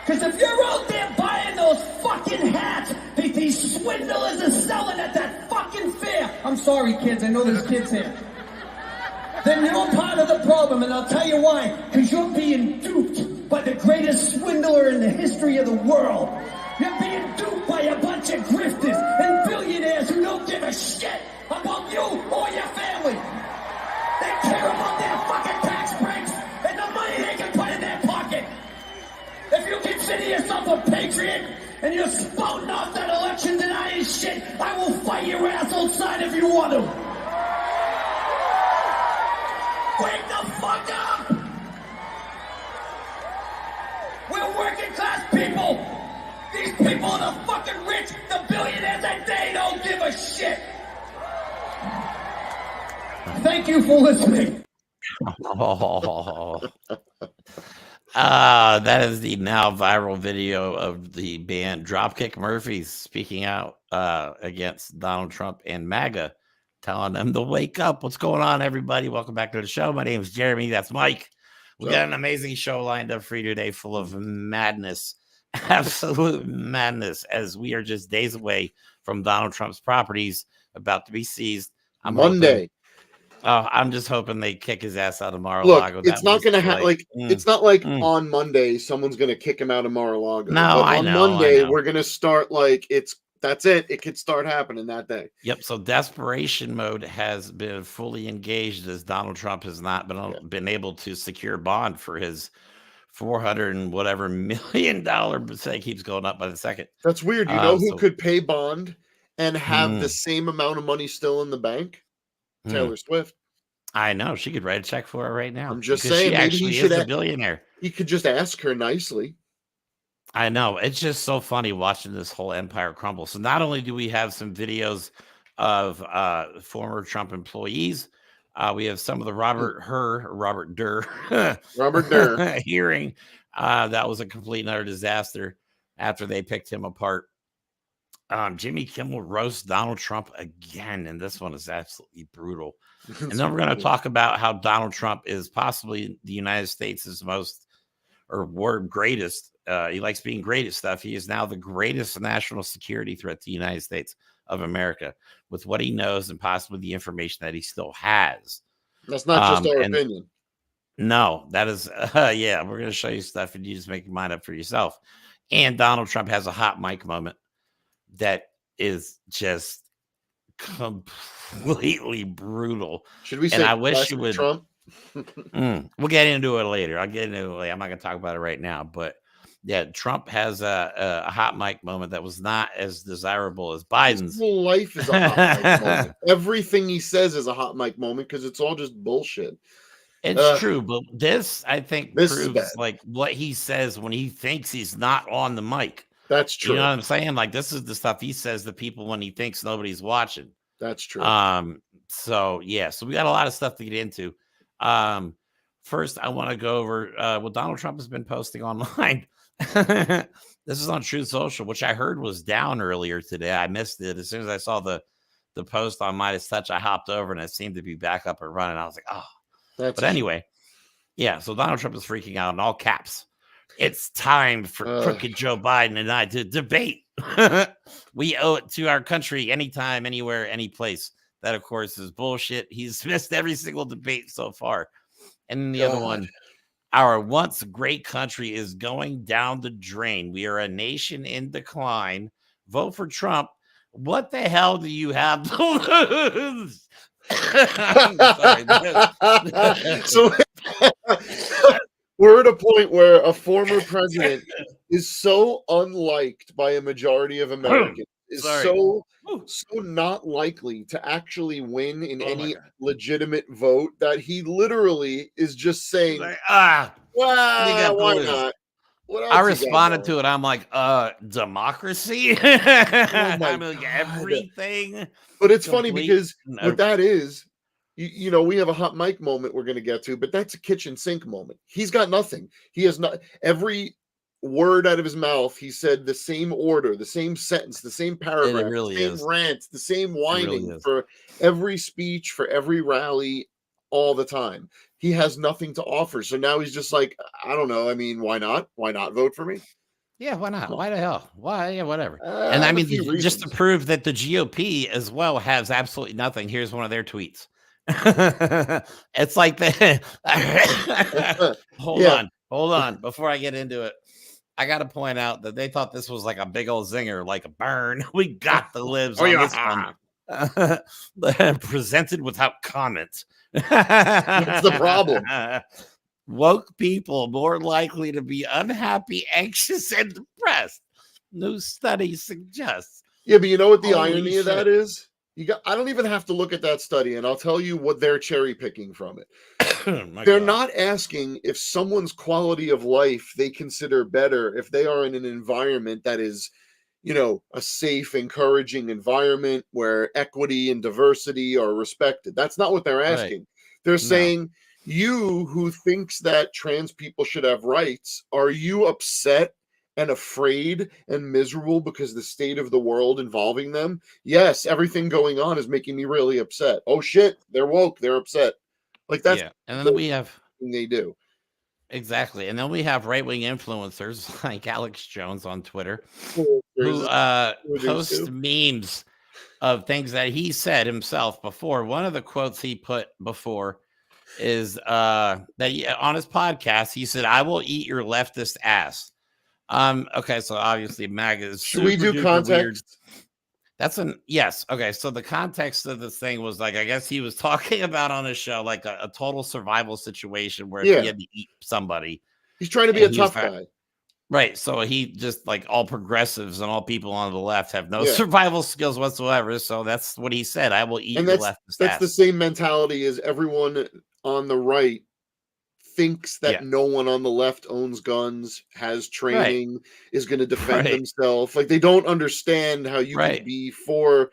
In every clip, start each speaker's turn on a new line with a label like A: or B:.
A: Because if you're out there buying those fucking hats that these swindlers are selling at that fucking fair, I'm sorry, kids, I know there's kids here. Then you're part of the problem, and I'll tell you why. Because you're being duped by the greatest swindler in the history of the world. You're being duped by a bunch of grifters and billionaires who don't give a shit about you or your family. They care about their fucking tax breaks and the money they can put in their pocket. If you consider yourself a patriot and you're spouting off that election denying shit, I will fight your ass outside if you want to. Wake the fuck up! We're working class people! These people are the fucking rich, the billionaires, and they don't give a shit! Thank you for listening.
B: That is the now viral video of the band Dropkick Murphys speaking out against Donald Trump and MAGA, telling them to wake up. What's going on, everybody? Welcome back to the show. My name is Jeremy. That's Mike. We got an amazing show lined up for you today, full of madness, absolute madness, as we are just days away from Donald Trump's properties about to be seized.
C: Monday.
B: I'm just hoping they kick his ass out of Mar-a-Lago.
C: Look, it's not going to happen. It's not like on Monday someone's going to kick him out of Mar-a-Lago.
B: No,
C: but on Monday we're going to start that's it. It could start happening that day.
B: Yep. So desperation mode has been fully engaged as Donald Trump has not been able to secure bond for his $400 and whatever million but it keeps going up by the second.
C: That's weird. You know who could pay bond and have the same amount of money still in the bank? Taylor Swift.
B: I know. She could write a check for it right now.
C: I'm just saying,
B: she actually is a billionaire.
C: He could just ask her nicely.
B: I know. It's just so funny watching this whole empire crumble. So not only do we have some videos of former Trump employees, we have some of the Robert Durr hearing. That was a complete and utter disaster after they picked him apart. Jimmy Kimmel roasts Donald Trump again, and this one is absolutely brutal. And then we're going to talk about how Donald Trump is possibly the United States' greatest. He likes being great at stuff. He is now the greatest national security threat to the United States of America with what he knows and possibly the information that he still has.
C: That's not just our opinion.
B: No, that is, we're going to show you stuff and you just make your mind up for yourself. And Donald Trump has a hot mic moment that is just completely brutal.
C: Should we say?
B: And I wish you would.
C: Trump?
B: We'll get into it later. I'll get into it later. I'm not going to talk about it right now, but yeah, Trump has a hot mic moment that was not as desirable as Biden's.
C: His whole life is a hot mic moment. Everything he says is a hot mic moment because it's all just bullshit.
B: It's true, but this I think proves like what he says when he thinks he's not on the mic.
C: That's true.
B: You know what I'm saying? Like this is the stuff he says to people when he thinks nobody's watching.
C: That's true.
B: So we got a lot of stuff to get into. First, I want to go over what Donald Trump has been posting online. This is on Truth Social, which I heard was down earlier today. I missed it. As soon as I saw the post on Midas Touch, I hopped over and it seemed to be back up and running. I was like, oh. But anyway, so Donald Trump is freaking out in all caps. It's time for crooked Joe Biden and I to debate. We owe it to our country anytime, anywhere, any place. That, of course, is bullshit. He's missed every single debate so far. And then the other one, our once great country is going down the drain. We are a nation in decline. Vote for Trump. What the hell do you have to lose?
C: So we're at a point where a former president is so unliked by a majority of Americans, is so not likely to actually win in any legitimate vote that he literally is just saying, why not?
B: I responded to it. I'm like, democracy? I'm like, everything.
C: But it's funny because what that is, you know, we have a hot mic moment we're going to get to, but that's a kitchen sink moment. He's got nothing. He has not every word out of his mouth. He said the same order, the same sentence, the same paragraph, the same rant, the same whining for every speech, for every rally, all the time. He has nothing to offer. So now he's just like, I don't know. I mean, why not? Why not vote for me?
B: Yeah, why not? Why the hell? Why? Yeah, whatever.
C: I
B: And I
C: have a
B: mean,
C: few
B: just to
C: reasons.
B: prove that the GOP as well has absolutely nothing, here's one of their tweets. It's like the
C: Yeah.
B: hold on. Before I get into it, I got to point out that they thought this was like a big old zinger, like a burn. We got the libs
C: Oh
B: on this one.
C: yeah.
B: Presented without comment.
C: That's the problem.
B: Woke people more likely to be unhappy, anxious, and depressed. New study suggests.
C: Yeah, but you know what the
B: Holy
C: irony of that
B: shit.
C: is? I don't even have to look at that study, and I'll tell you what they're cherry picking from it.
B: My
C: They're
B: God.
C: not asking if someone's quality of life they consider better if they are in an environment that is, a safe, encouraging environment where equity and diversity are respected. That's not what they're
B: Right.
C: asking. They're
B: No.
C: saying, you who thinks that trans people should have rights, are you upset and afraid and miserable because the state of the world involving them? Yes, everything going on is making me really upset. Oh shit, they're woke, they're upset. Like that's
B: Yeah. And then we have
C: thing they do.
B: exactly. And then we have right-wing influencers like Alex Jones on Twitter who post memes of things that he said himself before. One of the quotes he put before is that on his podcast, he said, "I will eat your leftist ass." Okay, so obviously MAGA is
C: Should we do context?
B: Weird. That's yes. Okay, so the context of this thing was like, I guess he was talking about on his show like a total survival situation where if he had to eat somebody,
C: he's trying to be a tough guy.
B: Right. So he just like all progressives and all people on the left have no survival skills whatsoever. So that's what he said. I will eat your leftist ass.
C: That's the same mentality as everyone on the right thinks that no one on the left owns guns, has training, is going to defend themselves. Like they don't understand how you can be for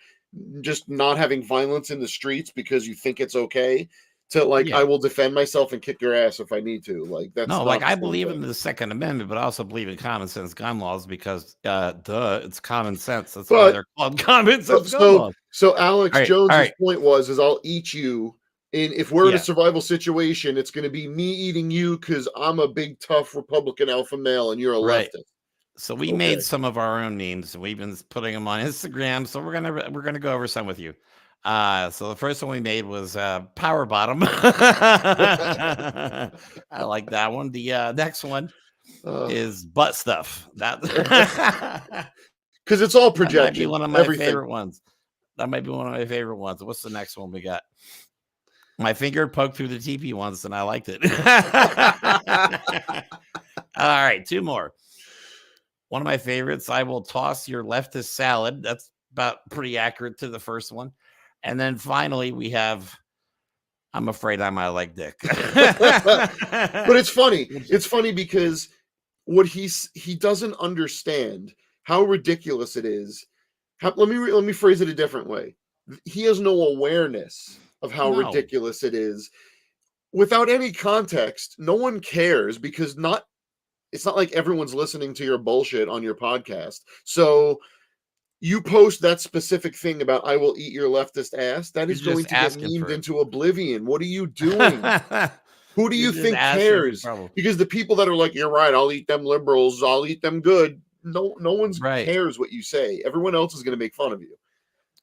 C: just not having violence in the streets because you think it's okay. To like, I will defend myself and kick your ass if I need to. Like that's
B: no, like I believe in the Second Amendment, but I also believe in common sense gun laws because it's common sense. That's why they're called common sense gun laws.
C: So Alex Jones's point was I'll eat you. And if we're in a survival situation, it's going to be me eating you because I'm a big, tough Republican alpha male and you're a leftist.
B: So we made some of our own memes. We've been putting them on Instagram. So we're gonna go over some with you. So the first one we made was power bottom. I like that one. The next one is butt stuff. That
C: because it's all projection.
B: That might be one of my favorite ones. What's the next one we got? My finger poked through the TV once, and I liked it. All right, two more. One of my favorites, I will toss your leftist salad. That's about pretty accurate to the first one. And then finally, we have, I'm afraid I might like dick.
C: But it's funny. It's funny because what he doesn't understand how ridiculous it is. Let me phrase it a different way. He has no awareness of how ridiculous it is. Without any context, no one cares because it's not like everyone's listening to your bullshit on your podcast. So you post that specific thing about I will eat your leftist ass. That is going to get memed into oblivion. What are you doing? Who do you think cares? Because the people that are like, you're right, I'll eat them liberals, I'll eat them good. No one cares what you say. Everyone else is going to make fun of you.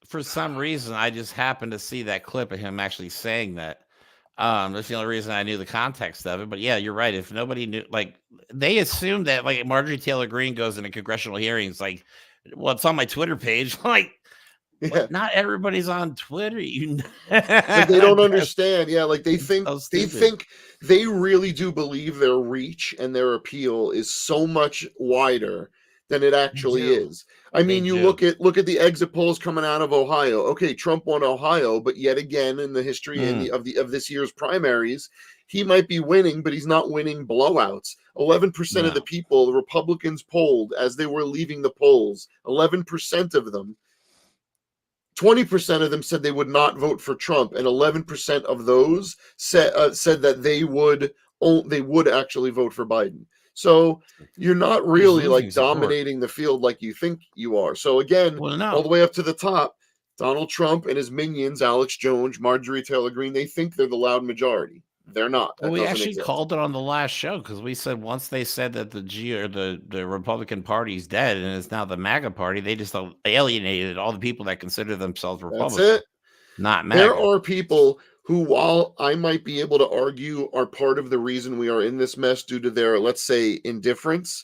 B: For some reason, I just happened to see that clip of him actually saying that. That's the only reason I knew the context of it. But yeah, you're right. If nobody knew, like they assumed that like Marjorie Taylor Greene goes into congressional hearings, like, well, it's on my Twitter page. Like not everybody's on Twitter.
C: Like they don't understand. Yeah, like they think they really do believe their reach and their appeal is so much wider than it actually is. I mean, you look at the exit polls coming out of Ohio. Okay, Trump won Ohio, but yet again in the history of this year's primaries, he might be winning, but he's not winning blowouts. 11% of the people, the Republicans polled as they were leaving the polls, 11% of them, 20% of them said they would not vote for Trump, and 11% of those said that they would actually vote for Biden. So you're not really like dominating the field like you think you are. So again, all the way up to the top, Donald Trump and his minions, Alex Jones, Marjorie Taylor Greene, they think they're the loud majority. They're not.
B: Well,
C: That
B: we
C: doesn't
B: actually
C: exist.
B: called it on the last show because we said once they said that the Republican Party's dead and it's now the MAGA party, they just alienated all the people that consider themselves
C: That's
B: Republican,
C: it.
B: not
C: There
B: MAGA.
C: are people who, while I might be able to argue, are part of the reason we are in this mess due to their, let's say, indifference,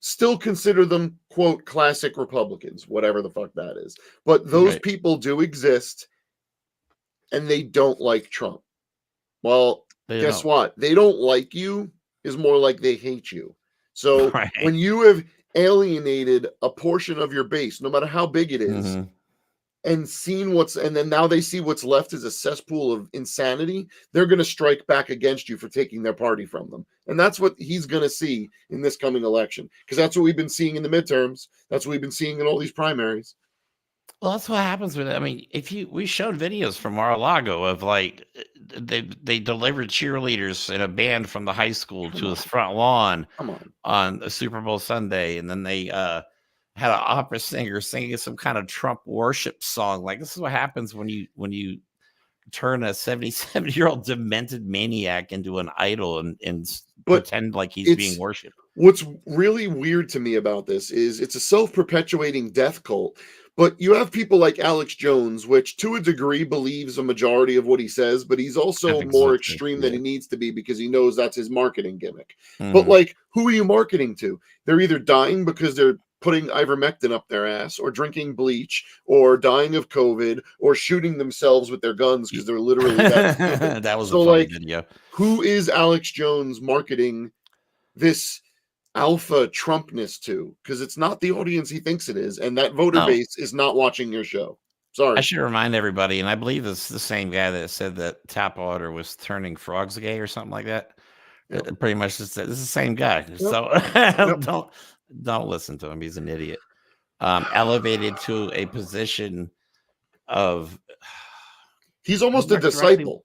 C: still consider them, quote, classic Republicans, whatever the fuck that is. But those
B: Right.
C: people do exist, and they don't like Trump. Well, guess what? They don't like you is more like they hate you. So
B: Right.
C: when you have alienated a portion of your base, no matter how big it is, and seen and then now they see what's left is a cesspool of insanity, they're going to strike back against you for taking their party from them. And that's what he's going to see in this coming election, because that's what we've been seeing in the midterms. That's what we've been seeing in all these primaries.
B: Well, that's what happens with it. I mean, we showed videos from Mar-a-Lago of like they delivered cheerleaders in a band from the high school to his front lawn on a Super Bowl Sunday, and then they had an opera singer singing some kind of Trump worship song. Like, this is what happens when you turn a 77-year-old demented maniac into an idol and pretend like he's being worshipped.
C: What's really weird to me about this is it's a self-perpetuating death cult. But you have people like Alex Jones, which to a degree believes a majority of what he says, but he's also more extreme than he needs to be because he knows that's his marketing gimmick. But like, who are you marketing to? They're either dying because they're putting ivermectin up their ass, or drinking bleach, or dying of COVID, or shooting themselves with their guns because they're literally that stupid.
B: That was
C: so
B: a funny
C: like,
B: video.
C: Who is Alex Jones marketing this alpha Trumpness to? Because it's not the audience he thinks it is, and that voter base is not watching your show. Sorry.
B: I should remind everybody, and I believe it's the same guy that said that tap water was turning frogs gay or something like that. Yep. Pretty much just this is the same guy. Yep. So don't listen to him. He's an idiot. Elevated to a position of
C: he's almost a disciple,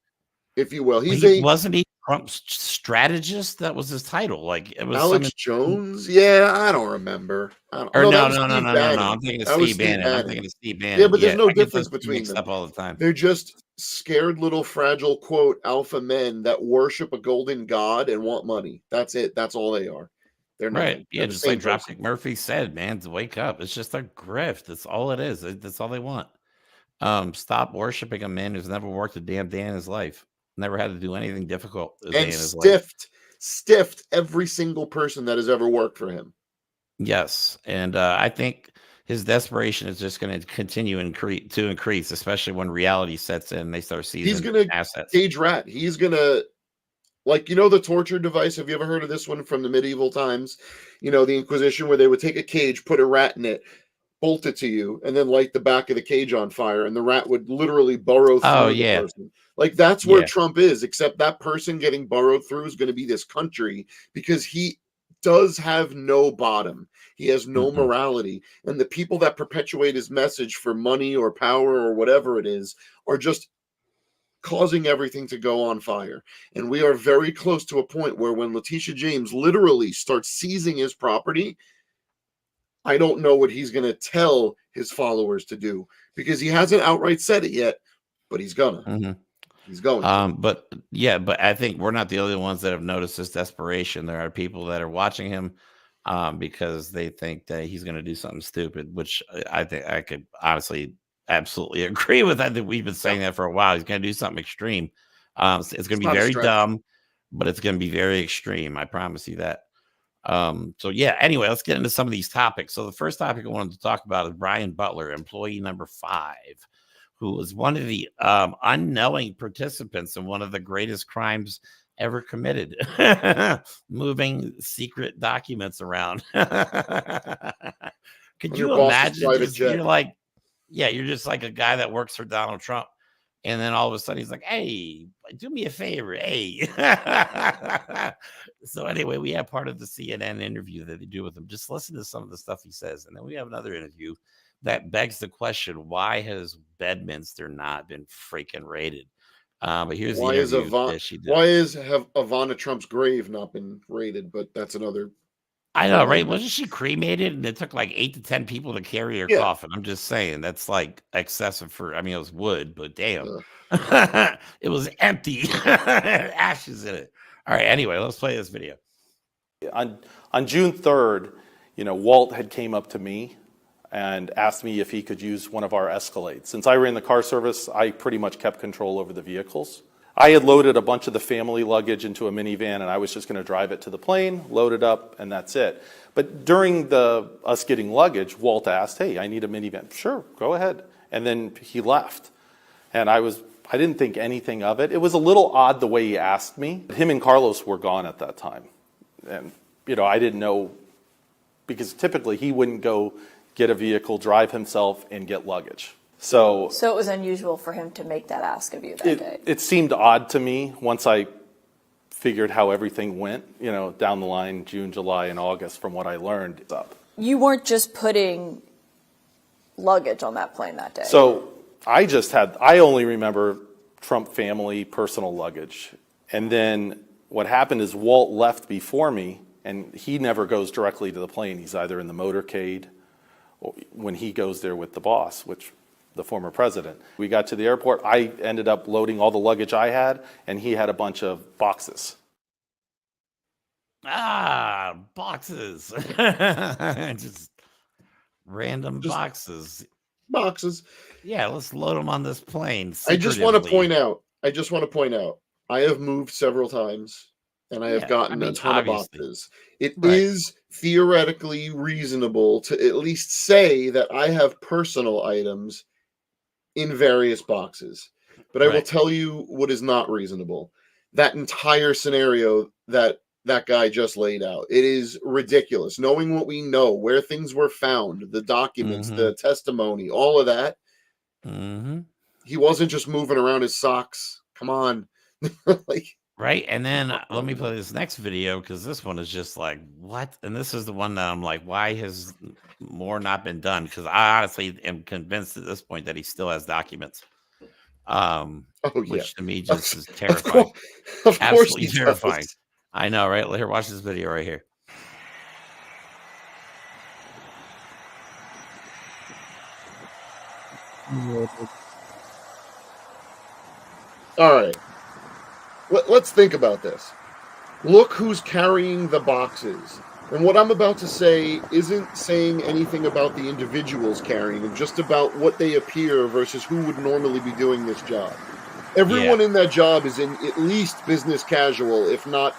C: if you will.
B: Wasn't he Trump's strategist? That was his title. Like, it was
C: Alex Jones. Yeah, I don't remember.
B: No. I'm thinking of Steve Bannon.
C: Yeah, but there's no difference between them.
B: Up all the time.
C: They're just scared little fragile, quote, alpha men that worship a golden god and want money. That's it. That's all they are. They're
B: right.
C: Nothing.
B: Yeah, just like Dropkick Murphy said, man, to wake up. It's just a grift. That's all it is. That's all they want. Stop worshiping a man who's never worked a damn day in his life. Never had to do anything difficult.
C: And stiffed every single person that has ever worked for him.
B: Yes. And I think his desperation is just going to continue to increase, especially when reality sets in and they start seizing
C: He's going to cage rat. He's going to, like, the torture device. Have you ever heard of this one from the medieval times? The Inquisition, where they would take a cage, put a rat in it, bolt it to you, and then light the back of the cage on fire, and the rat would literally burrow through the person. Like, that's where Trump is, except that person getting burrowed through is going to be this country, because he does have no bottom. He has no morality. And the people that perpetuate his message for money or power or whatever it is are just causing everything to go on fire. And we are very close to a point where when Letitia James literally starts seizing his property, I don't know what he's going to tell his followers to do, because he hasn't outright said it yet, but he's gonna. He's going to.
B: But I think we're not the only ones that have noticed this desperation. There are people that are watching him because they think that he's going to do something stupid, which I think I could honestly absolutely agree with. I think we've been saying that for a while. He's going to do something extreme. It's going to be very dumb, but it's going to be very extreme. I promise you that. So yeah, anyway, let's get into some of these topics. So the first topic I wanted to talk about is Brian Butler, employee number 5, who was one of the unknowing participants in one of the greatest crimes ever committed, moving secret documents around. Could you imagine? You're just like a guy that works for Donald Trump, and then all of a sudden he's like, "Hey, do me a favor, hey." So anyway, we have part of the CNN interview that they do with him. Just listen to some of the stuff he says, and then we have another interview that begs the question: why has Bedminster not been freaking raided? But here's
C: why is Ivana Trump's grave not been raided? But that's another.
B: I know, right? Wasn't she cremated? And it took like 8 to 10 people to carry her
C: Yeah.
B: coffin. I'm just saying that's like excessive for. I mean, it was wood, but damn,
C: Ugh.
B: it was empty, ashes in it. All right. Anyway, let's play this video.
D: On June 3rd, Walt had came up to me and asked me if he could use one of our Escalades. Since I ran the car service, I pretty much kept control over the vehicles. I had loaded a bunch of the family luggage into a minivan, and I was just going to drive it to the plane, load it up, and that's it. But during us getting luggage, Walt asked, "Hey, I need a minivan." "Sure, go ahead." And then he left. And I didn't think anything of it. It was a little odd the way he asked me. Him and Carlos were gone at that time. And, I didn't know, because typically he wouldn't go get a vehicle, drive himself, and get luggage. So
E: it was unusual for him to make that ask of you that day.
D: It seemed odd to me once I figured how everything went, down the line, June, July, and August, from what I learned.
E: You weren't just putting luggage on that plane that day.
D: So I only remember Trump family personal luggage. And then what happened is Walt left before me, and he never goes directly to the plane. He's either in the motorcade or when he goes there with the boss, the former president. We got to the airport. I ended up loading all the luggage I had, and he had a bunch of boxes.
B: Boxes. Just random boxes.
C: Boxes.
B: Yeah, let's load them on this plane.
C: I just want to point out, I have moved several times, and I have gotten a ton of boxes. It is theoretically reasonable to at least say that I have personal items in various boxes. But I will tell you what is not reasonable. That entire scenario that guy just laid out. It is ridiculous. Knowing what we know, where things were found, the documents, the testimony, all of that. He wasn't just moving around his socks. Come on.
B: Right. And then let me play this next video, because this one is just like, what? And this is the one that I'm like, why has more not been done? Because I honestly am convinced at this point that he still has documents. Which to me just is terrifying.
C: Of course,
B: absolutely terrifying. I know, right? Here, watch this video right here.
C: All right. Let's think about this. Look who's carrying the boxes. And what I'm about to say isn't saying anything about the individuals carrying them, just about what they appear versus who would normally be doing this job. Everyone in that job is in at least business casual, if not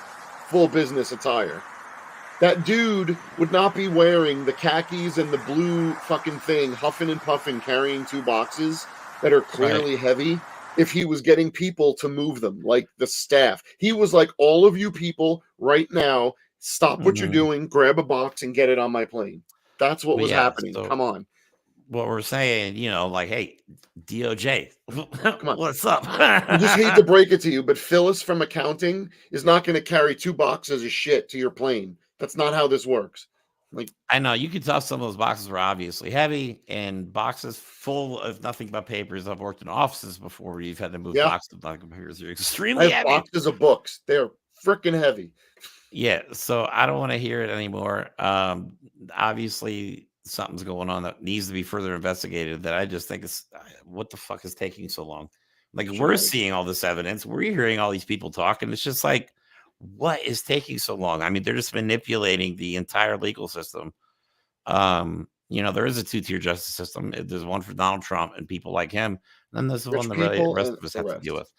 C: full business attire. That dude would not be wearing the khakis and the blue fucking thing, huffing and puffing, carrying 2 boxes that are clearly heavy, if he was getting people to move them, like the staff. He was like, all of you people right now, stop what you're doing, grab a box and get it on my plane. That's what was happening. So come on.
B: What we're saying, like, hey, DOJ, come on, what's up?
C: I just hate to break it to you, but Phyllis from accounting is not going to carry 2 boxes of shit to your plane. That's not how this works. Like,
B: I know you could tell some of those boxes were obviously heavy, and boxes full of nothing but papers. I've worked in offices before where you've had to move boxes of nothing but papers. They're extremely heavy.
C: Boxes of books. They're freaking heavy.
B: Yeah, so I don't want to hear it anymore. Obviously, something's going on that needs to be further investigated. That I just think is, what the fuck is taking so long? Like, we're seeing all this evidence, we're hearing all these people talk, and it's just like, what is taking so long? I mean, they're just manipulating the entire legal system. There is a 2-tier justice system. There's one for Donald Trump and people like him, and then there's the one the rest of us have to deal with.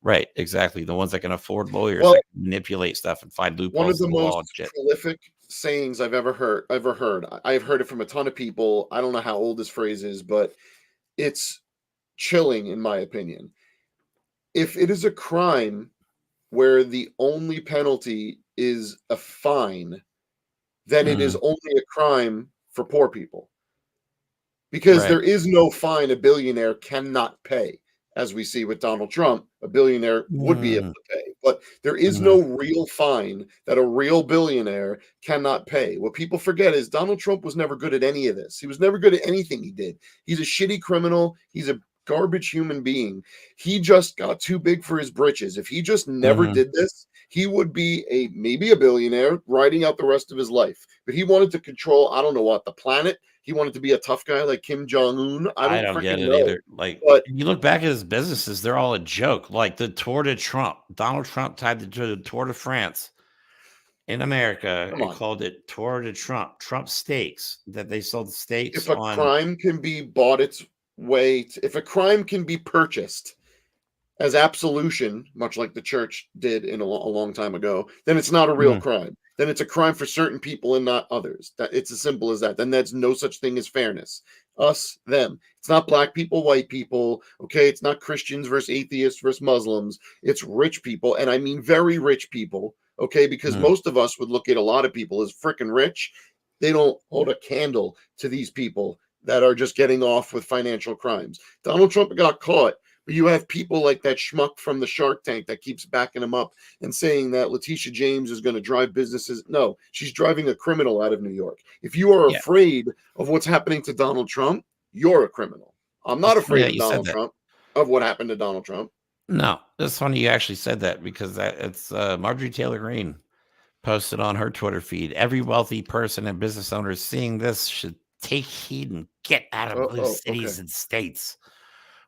B: Right, exactly. The ones that can afford lawyers that can manipulate stuff and find loopholes.
C: One of the most prolific sayings I've ever heard. I've heard it from a ton of people. I don't know how old this phrase is, but it's chilling in my opinion. If it is a crime where the only penalty is a fine, then it is only a crime for poor people. Because there is no fine a billionaire cannot pay. As we see with Donald Trump, a billionaire would be able to pay. But there is no real fine that a real billionaire cannot pay. What people forget is Donald Trump was never good at any of this. He was never good at anything he did. He's a shitty criminal. He's a garbage human being. He just got too big for his britches. If he just never did this, he would be maybe a billionaire riding out the rest of his life. But he wanted to control, I don't know what, the planet. He wanted to be a tough guy like Kim Jong-un.
B: I don't get
C: freaking
B: it
C: know.
B: either. Like,
C: But
B: you look back at his businesses, they're all a joke. Like the Tour de Trump. Donald Trump tied the Tour de France in America
C: come
B: and
C: on.
B: called it Tour de Trump. Trump steaks, that they sold steaks
C: If a
B: on.
C: crime can be bought its way, if a crime can be purchased as absolution, much like the church did a long time ago, then it's not a real crime. Then it's a crime for certain people and not others. That it's as simple as that. Then that's no such thing as fairness. Us, them. It's not black people, white people. Okay, it's not Christians versus atheists versus Muslims. It's rich people, and I mean very rich people. Okay, because most of us would look at a lot of people as freaking rich. They don't hold a candle to these people that are just getting off with financial crimes. Donald Trump got caught. But you have people like that schmuck from the Shark Tank that keeps backing him up and saying that Letitia James is going to drive businesses. No, she's driving a criminal out of New York. If you are afraid of what's happening to Donald Trump, you're a criminal. I'm not afraid of Donald Trump, of what happened to Donald Trump.
B: No, it's funny you actually said that because it's Marjorie Taylor Greene posted on her Twitter feed. Every wealthy person and business owner seeing this should take heed and get out of blue cities and states.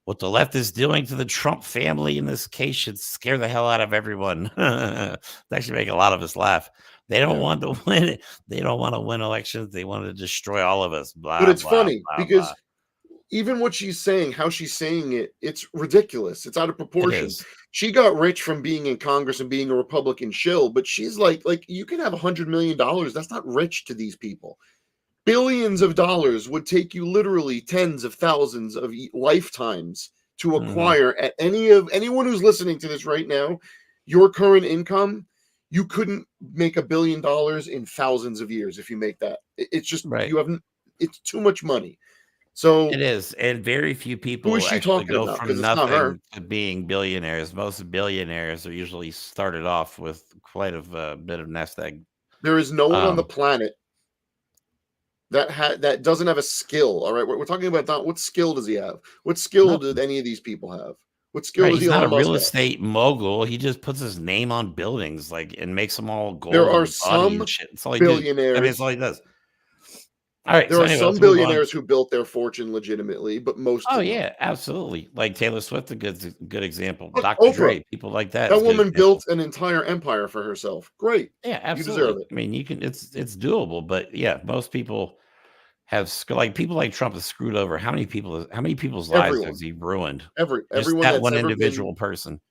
B: What the left is doing to the Trump family in this case should scare the hell out of everyone. They actually make a lot of us laugh. They don't want to win it. They don't want to win elections. They want to destroy all of us. Blah,
C: but it's
B: blah,
C: funny
B: blah,
C: because
B: blah.
C: Even what she's saying, how she's saying it, it's ridiculous. It's out of proportion. She got rich from being in Congress and being a Republican shill, but she's like you can have $100 million. That's not rich to these people. Billions of dollars would take you literally tens of thousands of lifetimes to acquire. At anyone who's listening to this right now, your current income, you couldn't make $1 billion in thousands of years if you make that. It's just you haven't. It's too much money. So
B: it is, and very few people
C: who is she
B: actually
C: talking
B: go
C: about?
B: from
C: Because it's not her.
B: nothing to being billionaires. Most billionaires are usually started off with quite a bit of nest egg.
C: There is no one on the planet that doesn't have a skill. All right, we're talking about what skill does he have? What skill did any of these people have? What skill does
B: He's
C: Elon
B: not a
C: Musk
B: real
C: have?
B: estate mogul. He just puts his name on buildings, and makes them all gold.
C: There are
B: and
C: some
B: and shit. That's all he
C: billionaires.
B: I mean, that's all he does. All right,
C: there are some billionaires who built their fortune legitimately, but most.
B: Oh yeah, absolutely. Like Taylor Swift, a good example.
C: Look,
B: Dr.
C: Oprah.
B: Dre, people like that.
C: That woman built an entire empire for herself. Great.
B: Yeah, absolutely.
C: You deserve it.
B: I mean, you can. It's doable, but yeah, most people have people like Trump have screwed over. How many people's lives has he ruined?
C: Everyone
B: that
C: that's
B: one
C: ever
B: individual
C: been...
B: person.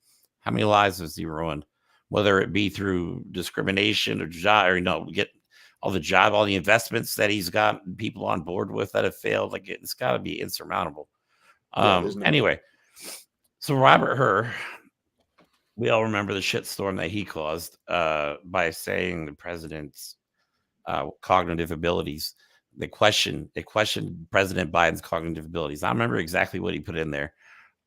B: How many lives has he ruined? Whether it be through discrimination or get all the investments that he's got people on board with that have failed. Like it's got to be insurmountable. Anyway, so Robert Hur, we all remember the shitstorm that he caused by saying the president's cognitive abilities. They questioned President Biden's cognitive abilities. I remember exactly what he put in there.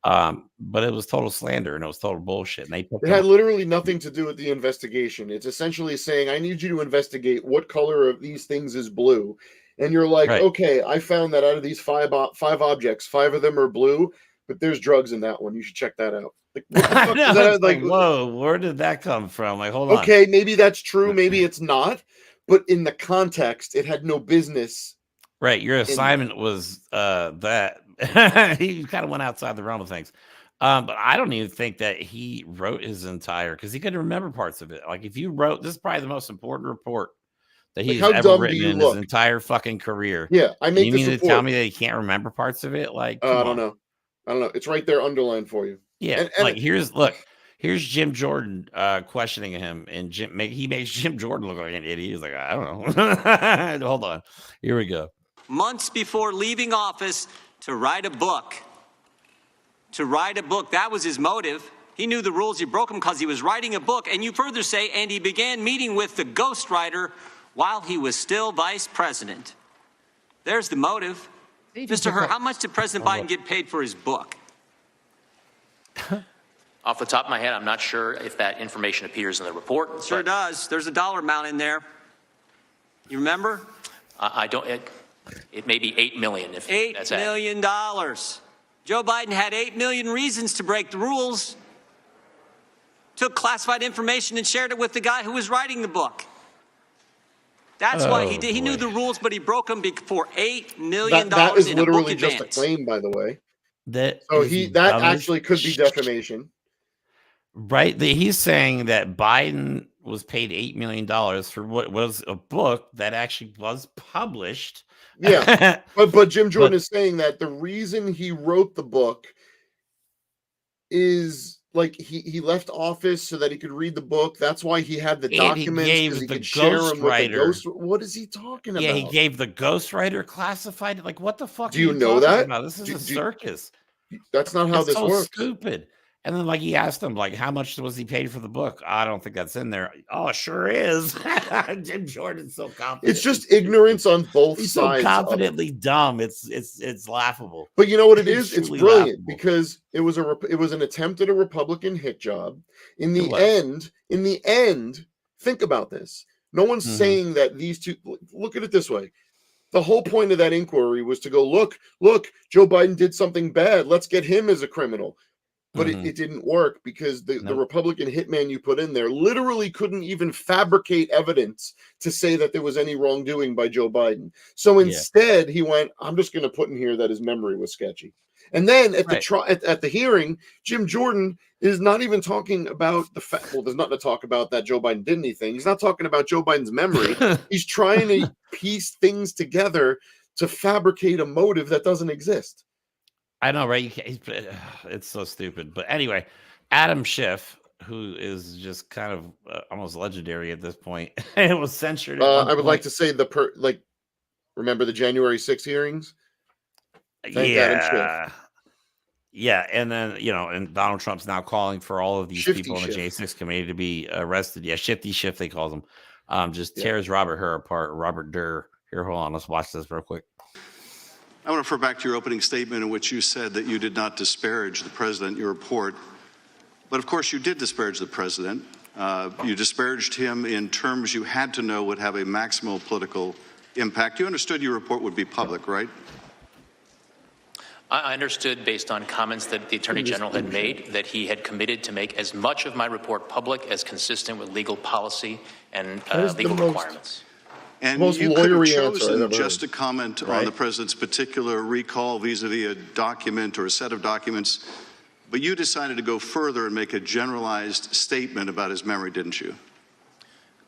B: But it was total slander and it was total bullshit. And
C: it had literally nothing to do with the investigation. It's essentially saying, I need you to investigate what color of these things is blue. And you're like, okay, I found that out of these five objects, 5 of them are blue, but there's drugs in that one. You should check that out. Like, what the fuck is that?
B: Like, whoa, where did that come from? Like, hold on.
C: Okay, maybe that's true. Maybe it's not. But in the context, it had no business.
B: Right. Your assignment was that he kind of went outside the realm of things. But I don't even think that he wrote his entire, because he couldn't remember parts of it. Like if you wrote, this is probably the most important report that he's ever written in his entire fucking career.
C: Yeah, I made
B: this report. You mean to tell me that he can't remember parts of it? Like,
C: I don't know. It's right there underlined for you.
B: Yeah. And like here's Jim Jordan questioning him, and he makes Jim Jordan look like an idiot. He's like, I don't know. Hold on. Here we go.
F: Months before leaving office to write a book. That was his motive. He knew the rules. He broke them because he was writing a book. And you further say, and he began meeting with the ghostwriter while he was still vice president. There's the motive. Mr. Hur, how much did President Biden get paid for his book?
G: Off the top of my head, I'm not sure if that information appears in the report.
F: Sure does. There's a dollar amount in there. You remember?
G: I don't. It may be $8 million. If that's
F: $8 million. Joe Biden had 8 million reasons to break the rules. took classified information and shared it with the guy who was writing the book. That's why he did. He knew the rules, but he broke them for $8 million
C: That is
F: in a book
C: literally just a
F: advance.
C: claim, by the way.
B: That
C: So
B: is
C: that
B: dumb as
C: actually could be defamation.
B: Right. He's saying that Biden was paid $8 million for what was a book that actually was published.
C: Yeah. But Jim Jordan is saying that the reason he wrote the book is like he left office so that he could read the book. That's why he had the documents, because he could share them with the ghost. What is he talking about?
B: Yeah, he gave the ghostwriter classified. Like, what the fuck?
C: Do you know that?
B: About? This is a circus.
C: That's not how
B: it's
C: this
B: so
C: works.
B: Stupid. And then, like, he asked him, like, how much was he paid for the book? I don't think that's in there. Oh, it sure is. Jim Jordan's so confident.
C: It's just ignorance on both
B: He's
C: sides.
B: So confidently dumb. It's laughable.
C: But you know what it is? It's brilliant
B: laughable.
C: Because it was an attempt at a Republican hit job. In the end, think about this. No one's saying that these two. Look at it this way. The whole point of that inquiry was to go, look, Joe Biden did something bad. Let's get him as a criminal. But it didn't work because the Republican hitman you put in there literally couldn't even fabricate evidence to say that there was any wrongdoing by Joe Biden. So instead, he went, I'm just going to put in here that his memory was sketchy. And then at the hearing, Jim Jordan is not even talking about the fact. Well, there's nothing to talk about that Joe Biden did anything. He's not talking about Joe Biden's memory. He's trying to piece things together to fabricate a motive that doesn't exist.
B: I know, right? It's so stupid. But anyway, Adam Schiff, who is just kind of almost legendary at this point, it was censored.
C: I would like to say remember the January 6 hearings?
B: Yeah. And then, and Donald Trump's now calling for all of these people in the J6 committee to be arrested. Yeah, Shifty Schiff, they call them. Tears Robert Hur apart. Robert Durr. Here, hold on. Let's watch this real quick.
H: I want to refer back to your opening statement in which you said that you did not disparage the president in your report. But of course, you did disparage the president. You disparaged him in terms you had to know would have a maximal political impact. You understood your report would be public, right?
G: I understood, based on comments that the Attorney General had made, that he had committed to make as much of my report public as consistent with legal policy and legal requirements.
H: And you could have chosen just to comment on the president's particular recall vis-a-vis a document or a set of documents, but you decided to go further and make a generalized statement about his memory, didn't you?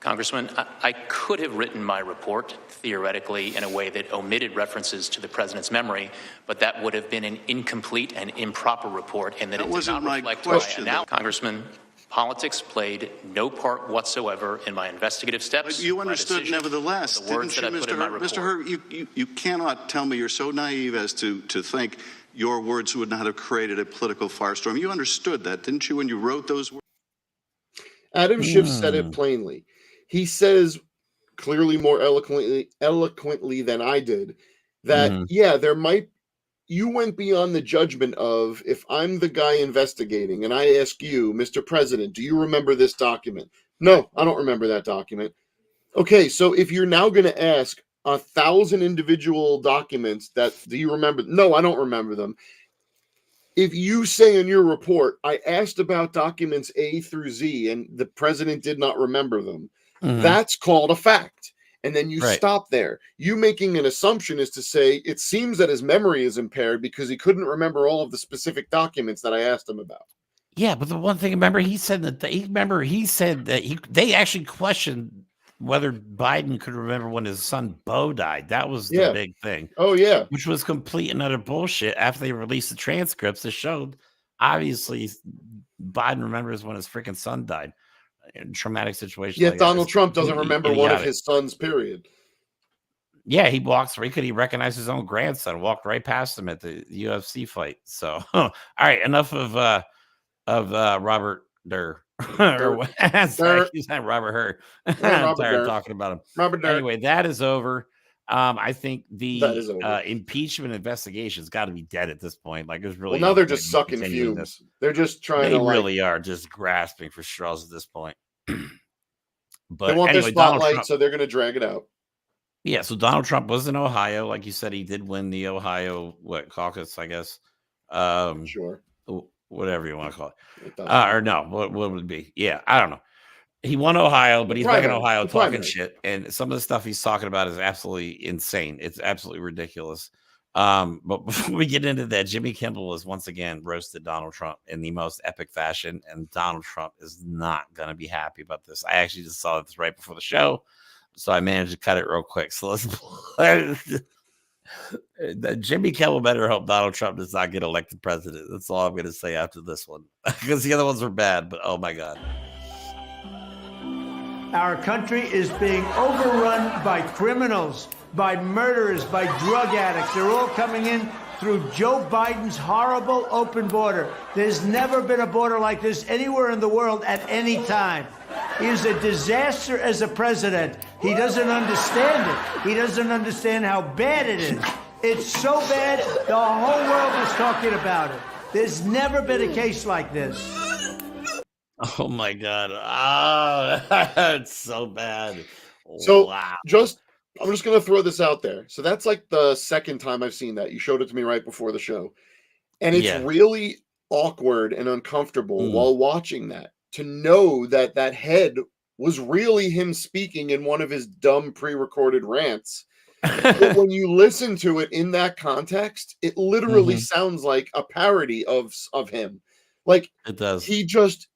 G: Congressman, I could have written my report theoretically in a way that omitted references to the president's memory, but that would have been an incomplete and improper report, and that it did not reflect my analysis. Congressman, politics played no part whatsoever in my investigative steps.
H: But you understood nevertheless, didn't you, Mr. Hur? You cannot tell me you're so naive as to think your words would not have created a political firestorm. You understood that, didn't you, when you wrote those words?
C: Adam Schiff said it plainly. He says clearly more eloquently than I did that, you went beyond the judgment of, if I'm the guy investigating and I ask you, Mr. President, do you remember this document? No, I don't remember that document. Okay, so if you're now going to ask 1,000 individual documents do you remember? No, I don't remember them. If you say in your report, I asked about documents A through Z and the president did not remember them, that's called a fact. And then you stop there. You making an assumption is to say, it seems that his memory is impaired because he couldn't remember all of the specific documents that I asked him about.
B: Yeah, but the one thing, remember, he said that they actually questioned whether Biden could remember when his son Beau died. That was the big thing.
C: Oh, yeah.
B: Which was complete and utter bullshit after they released the transcripts that showed, obviously, Biden remembers when his freaking son died. In traumatic situation.
C: Yet Donald Trump doesn't remember one of his sons, period.
B: Yeah, he recognized his own grandson, walked right past him at the UFC fight. So, all right, enough of Robert Durr. He's not Robert Hur. I'm tired of talking about him.
C: Robert Durr.
B: Anyway, that is over. I think the impeachment investigation has got to be dead at this point. Like, there's really
C: now they're just sucking fumes. They're just trying to.
B: They really are just grasping for straws at this point. But
C: they want their spotlight, so they're going to drag it out.
B: Yeah. So Donald Trump was in Ohio, like you said, he did win the Ohio caucus, I guess.
C: Sure.
B: whatever you want to call it. Or no, what would it be? Yeah, I don't know. He won Ohio, but he's back in Ohio talking shit. And some of the stuff he's talking about is absolutely insane. It's absolutely ridiculous. But before we get into that, Jimmy Kimmel has once again roasted Donald Trump in the most epic fashion. And Donald Trump is not going to be happy about this. I actually just saw this right before the show, so I managed to cut it real quick. So let's play. Jimmy Kimmel better hope Donald Trump does not get elected president. That's all I'm going to say after this one, because the other ones were bad, but oh my God.
I: Our country is being overrun by criminals, by murderers, by drug addicts. They're all coming in through Joe Biden's horrible open border. There's never been a border like this anywhere in the world at any time. He is a disaster as a president. He doesn't understand it. He doesn't understand how bad it is. It's so bad, the whole world is talking about it. There's never been a case like this.
B: Oh my God. Oh, it's so bad.
C: So
B: wow.
C: I'm just going to throw this out there. So that's like the second time I've seen that. You showed it to me right before the show. And it's really awkward and uncomfortable while watching that, to know that that head was really him speaking in one of his dumb pre-recorded rants. But when you listen to it in that context, it literally sounds like a parody of him. Like,
B: it does.
C: He just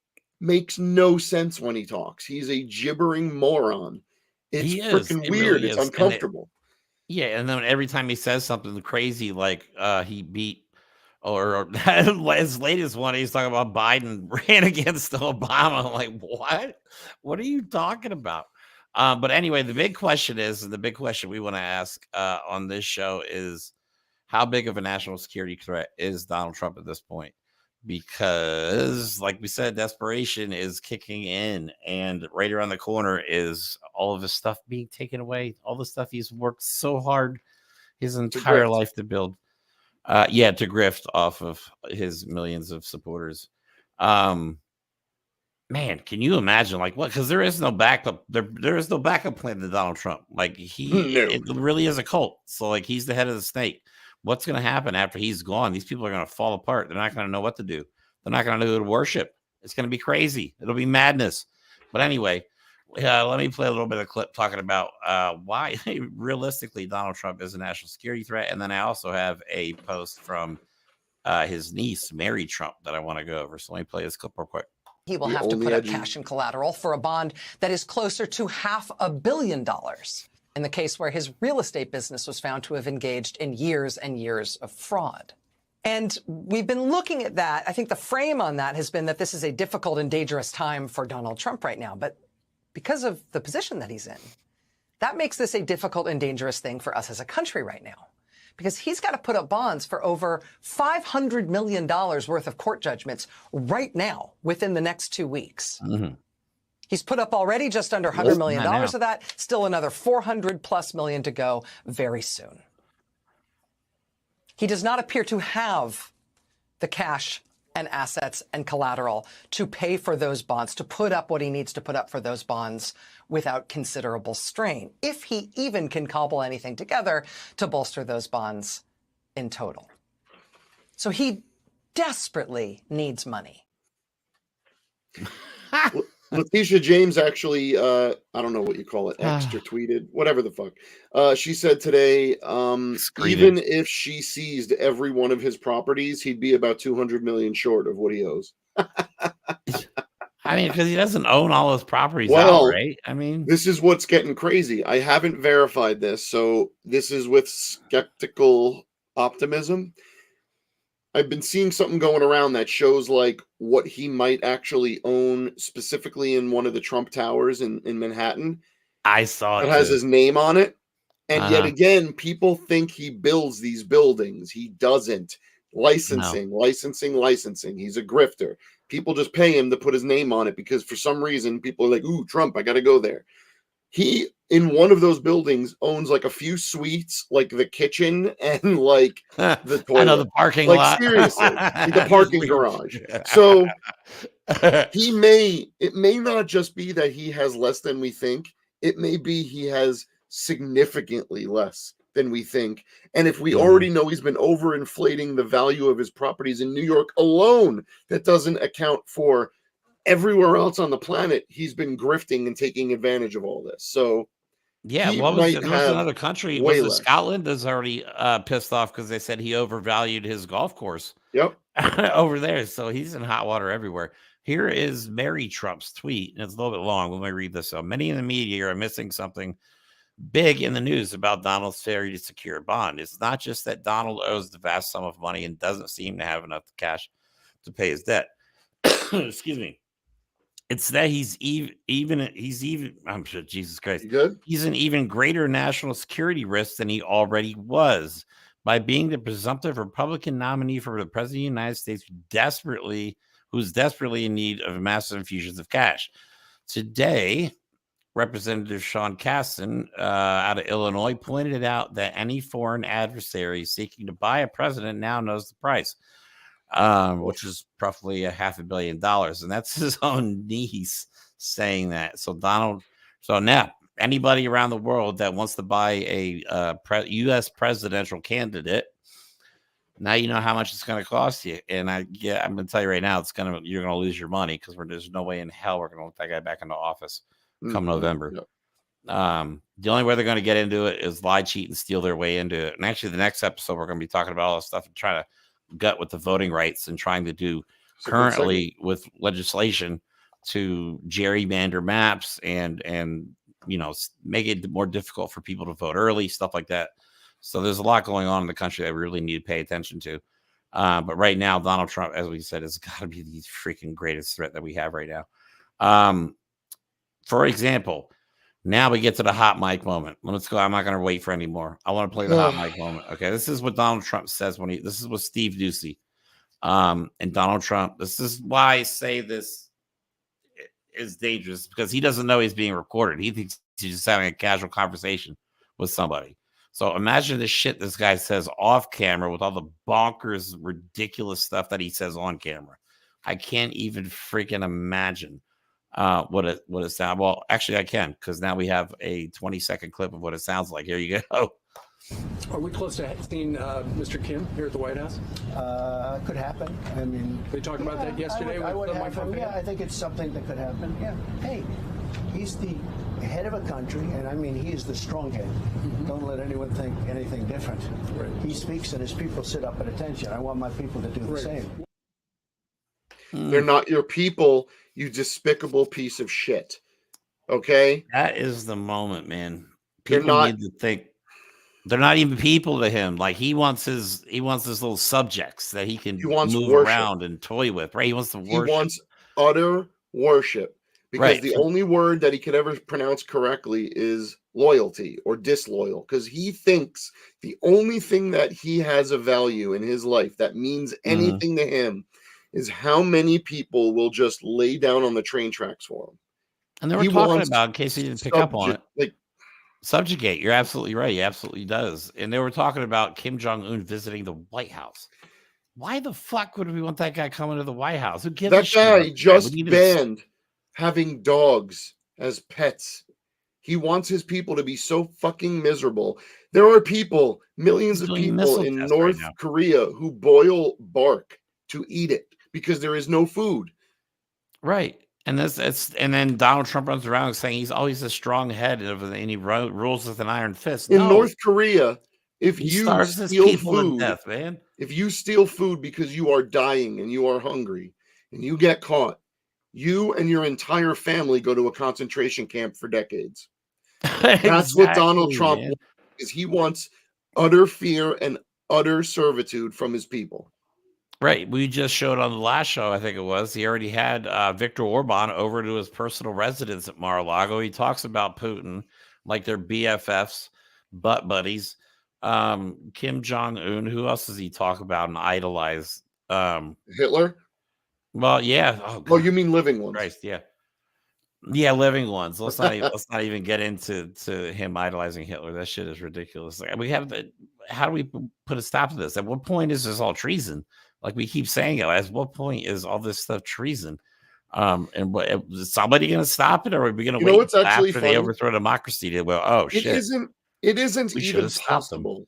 C: makes no sense when he talks. He's a gibbering moron. It's freaking weird. Really it's uncomfortable.
B: And then every time he says something crazy, like he beat, or his latest one, he's talking about Biden ran against Obama. I'm like, what? What are you talking about? But anyway, the big question is, and the big question we want to ask on this show is, how big of a national security threat is Donald Trump at this point? Because, like we said, desperation is kicking in, and right around the corner is all of his stuff being taken away. All the stuff he's worked so hard his entire life to build. To grift off of his millions of supporters. Man, can you imagine, like, what? Because there is no backup. There is no backup plan to Donald Trump. Like, it really is a cult. So, like, he's the head of the snake. What's going to happen after he's gone? These people are going to fall apart. They're not going to know what to do. They're not going to know who to worship. It's going to be crazy. It'll be madness. But anyway, let me play a little bit of clip talking about why realistically Donald Trump is a national security threat. And then I also have a post from his niece, Mary Trump, that I want to go over. So let me play this clip real quick.
J: He will have to put up cash and collateral for a bond that is closer to $500 million. In the case where his real estate business was found to have engaged in years and years of fraud. And we've been looking at that. I think the frame on that has been that this is a difficult and dangerous time for Donald Trump right now. But because of the position that he's in, that makes this a difficult and dangerous thing for us as a country right now. Because he's got to put up bonds for over $500 million worth of court judgments right now within the next 2 weeks. He's put up already just under $100 million of that. Still another $400+ million to go very soon. He does not appear to have the cash and assets and collateral to pay for those bonds, to put up what he needs to put up for those bonds without considerable strain, if he even can cobble anything together to bolster those bonds in total. So he desperately needs money.
C: Letitia James actually, I don't know what you call it, extra tweeted, whatever the fuck. She said today, even if she seized every one of his properties, he'd be about 200 million short of what he owes.
B: I mean, because he doesn't own all his properties outright. I mean,
C: this is what's getting crazy. I haven't verified this, so this is with skeptical optimism. I've been seeing something going around that shows like what he might actually own specifically in one of the Trump Towers in Manhattan.
B: I saw it.
C: It has his name on it. And yet again, people think he builds these buildings. He doesn't. Licensing. He's a grifter. People just pay him to put his name on it because for some reason people are like, ooh, Trump, I got to go there. He, in one of those buildings, owns like a few suites, like the kitchen and like the toilet.
B: I know, the parking
C: lot. Seriously, like the parking garage. So it may not just be that he has less than we think. It may be he has significantly less than we think. And if we already know he's been overinflating the value of his properties in New York alone, that doesn't account for everywhere else on the planet. He's been grifting and taking advantage of all this. So
B: yeah,
C: he
B: what was
C: might
B: it? There was
C: have
B: another country.
C: way
B: Was it
C: less.
B: Scotland that's already pissed off because they said he overvalued his golf course
C: Yep.
B: over there. So he's in hot water everywhere. Here is Mary Trump's tweet, and it's a little bit long. Let me read this. So many in the media are missing something big in the news about Donald's failure to secure a bond. It's not just that Donald owes the vast sum of money and doesn't seem to have enough cash to pay his debt. Excuse me. It's that he's I'm sure, Jesus Christ. He's an even greater national security risk than he already was by being the presumptive Republican nominee for the president of the United States who's desperately in need of massive infusions of cash. Today, Representative Sean Casten out of Illinois pointed out that any foreign adversary seeking to buy a president now knows the price, which is roughly $500 million. And that's his own niece saying that. So now anybody around the world that wants to buy a U.S. presidential candidate, now you know how much it's going to cost you. And I'm going to tell you right now, you're going to lose your money because there's no way in hell we're going to let that guy back into office come November.
C: Yep.
B: The only way they're going to get into it is lie, cheat, and steal their way into it. And actually, the next episode, we're going to be talking about all this stuff and trying to gut with the voting rights and trying to do currently with legislation to gerrymander maps and make it more difficult for people to vote early, stuff like that. So there's a lot going on in the country that we really need to pay attention to. But right now, Donald Trump, as we said, has got to be the freaking greatest threat that we have right now. For example, now we get to the hot mic moment. Let's go. I'm not going to wait for any more. I want to play the hot mic moment. Okay, this is what Donald Trump says this is what Steve Ducey and Donald Trump. This is why I say this is dangerous, because he doesn't know he's being recorded. He thinks he's just having a casual conversation with somebody. So imagine the shit this guy says off camera with all the bonkers, ridiculous stuff that he says on camera. I can't even freaking imagine what it sounds. Well, actually, I can, because now we have a 20-second clip of what it sounds like. Here you go.
K: Are we close to seeing Mr. Kim here at the White House?
L: Could happen. I mean,
K: they talked about that yesterday.
L: I think it's something that could happen. Yeah. Hey, he's the head of a country, and I mean, he is the strong head. Mm-hmm. Don't let anyone think anything different. Right. He speaks, and his people sit up at attention. I want my people to do the same.
C: They're not your people, you despicable piece of shit. Okay?
B: That is the moment, man. People need to think. They're not even people to him. Like he wants his little subjects that he can move around and toy with. Right? He wants to worship.
C: He wants utter worship, because the only word that he could ever pronounce correctly is loyalty or disloyal, because he thinks the only thing that he has of value in his life that means anything to him is how many people will just lay down on the train tracks for him.
B: And they were talking about, in case he didn't pick up on it, subjugate. You're absolutely right. He absolutely does. And they were talking about Kim Jong-un visiting the White House. Why the fuck would we want that guy coming to the White House? Who gives a shit?
C: That guy just banned having dogs as pets. He wants his people to be so fucking miserable. There are people, millions of people in North Korea who boil bark to eat it because there is no food.
B: Right. And then Donald Trump runs around saying he's always a strong head and he rules with an iron fist.
C: In North Korea, if you steal food,
B: death, man.
C: If you steal food because you are dying and you are hungry and you get caught, you and your entire family go to a concentration camp for decades. That's what Donald Trump wants, is he wants utter fear and utter servitude from his people.
B: Right. We just showed on the last show, I think it was, he already had Viktor Orban over to his personal residence at Mar-a-Lago. He talks about Putin like they're BFFs, butt buddies. Kim Jong-un, who else does he talk about and idolize?
C: Hitler?
B: Well, yeah.
C: Oh, you mean living ones?
B: Christ, yeah. Yeah, living ones. Let's not even get into him idolizing Hitler. That shit is ridiculous. Like, how do we put a stop to this? At what point is this all treason? Like we keep saying it. At what point is all this stuff treason? And is somebody going to stop it, or are we going to wait
C: what's actually
B: after they overthrow democracy? Well,
C: It isn't It isn't
B: We should
C: even
B: have stopped them.
C: possible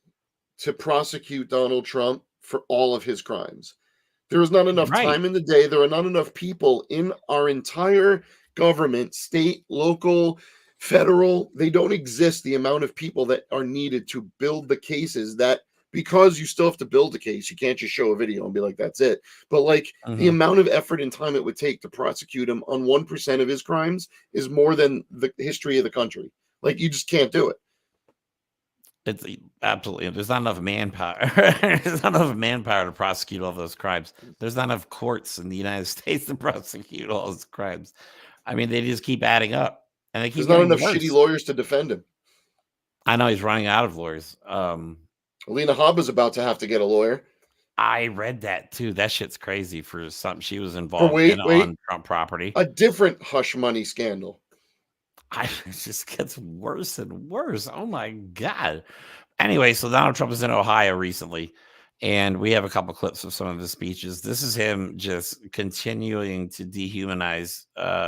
C: to prosecute Donald Trump for all of his crimes. There is not enough
B: Right.
C: time in the day. There are not enough people in our entire government, state, local, federal. They don't exist, the amount of people that are needed to build the cases that, because you still have to build a case, you can't just show a video and be like, that's it. But like the amount of effort and time it would take to prosecute him on 1% of his crimes is more than the history of the country. Like, you just can't do it.
B: It's absolutely, there's not enough manpower. There's not enough manpower to prosecute all those crimes. There's not enough courts in the United States to prosecute all those crimes. I mean, they just keep adding up, and they keep
C: There's not
B: getting
C: enough
B: worse.
C: shitty lawyers to defend him.
B: I know he's running out of lawyers.
C: Alina Habba's about to have to get a lawyer.
B: I read that too. That shit's crazy for something she was
C: For
B: involved in on Trump property.
C: A different hush money scandal.
B: It just gets worse and worse. Oh my God. Anyway, so Donald Trump is in Ohio recently, and we have a couple clips of some of his speeches. This is him just continuing to dehumanize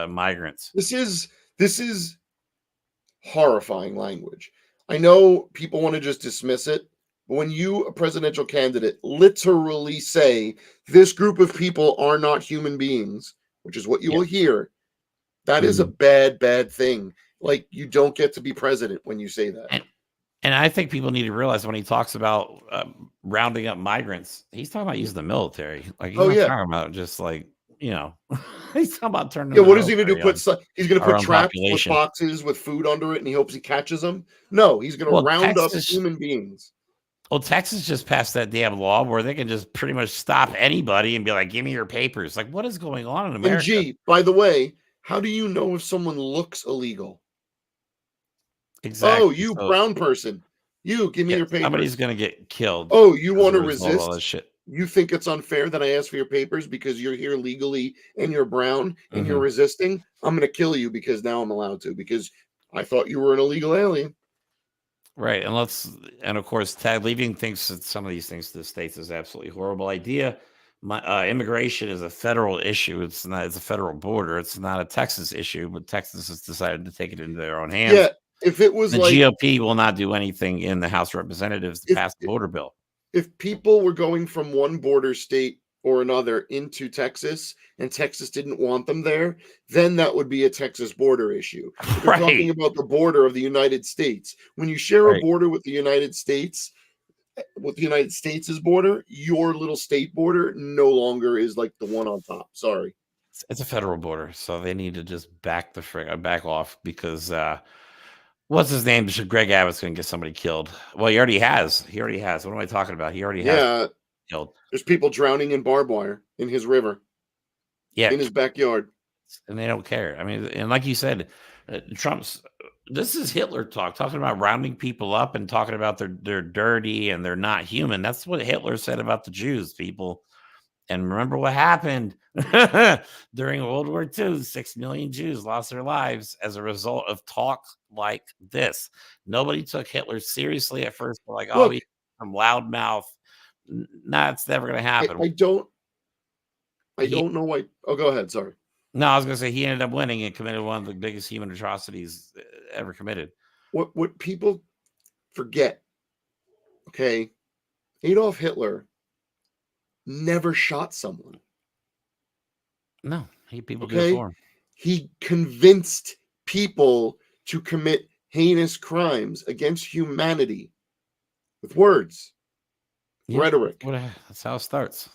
B: migrants.
C: This is horrifying language. I know people want to just dismiss it, but when you, a presidential candidate, literally say this group of people are not human beings, which is what you will hear, that is a bad, bad thing. Like, you don't get to be president when you say that.
B: And I think people need to realize when he talks about rounding up migrants, he's talking about using the military. Like, he's not talking about just like, you know, he's talking about turning.
C: Yeah, what is he going to do? He's going to put traps
B: population.
C: with boxes with food under it, and he hopes he catches them? No, he's going to round up human beings.
B: Well, Texas just passed that damn law where they can just pretty much stop anybody and be like, give me your papers. Like, what is going on in America?
C: And gee, by the way, how do you know if someone looks illegal?
B: Exactly.
C: Oh, you brown person. You give me your papers.
B: Somebody's going to get killed.
C: Oh, you want to resist?
B: All that shit.
C: You think it's unfair that I ask for your papers because you're here legally and you're brown and you're resisting? I'm going to kill you because now I'm allowed to, because I thought you were an illegal alien.
B: Right. And of course, leaving things, some of these things to the states is absolutely a horrible idea. Immigration is a federal issue. It's a federal border. It's not a Texas issue, but Texas has decided to take it into their own hands.
C: Yeah. If it was
B: the GOP will not do anything in the House of Representatives to pass the border bill.
C: If people were going from one border state or another into Texas and Texas didn't want them there, then that would be a Texas border issue. We're talking about the border of the United States. When you share a border with the United States, with the United States' border, your little state border no longer is like the one on top. Sorry.
B: It's a federal border, so they need to just back off because what's his name? Greg Abbott's going to get somebody killed. Well, he already has. What am I talking about? He already has killed.
C: There's people drowning in barbed wire in his river.
B: Yeah.
C: In his backyard.
B: And they don't care. I mean, and like you said, this is Hitler talking about rounding people up and talking about they're dirty and they're not human. That's what Hitler said about the Jews, people. And remember what happened during World War II. 6 million Jews lost their lives as a result of talk like this. Nobody took Hitler seriously at first. They're like, oh, he's some loudmouth. Nah, it's never going to happen.
C: I don't know why. Oh, go ahead. Sorry.
B: No, I was going to say he ended up winning and committed one of the biggest human atrocities ever committed.
C: What people forget, okay, Adolf Hitler never shot someone.
B: No, people do it for him.
C: He convinced people to commit heinous crimes against humanity with words, rhetoric.
B: That's how it starts.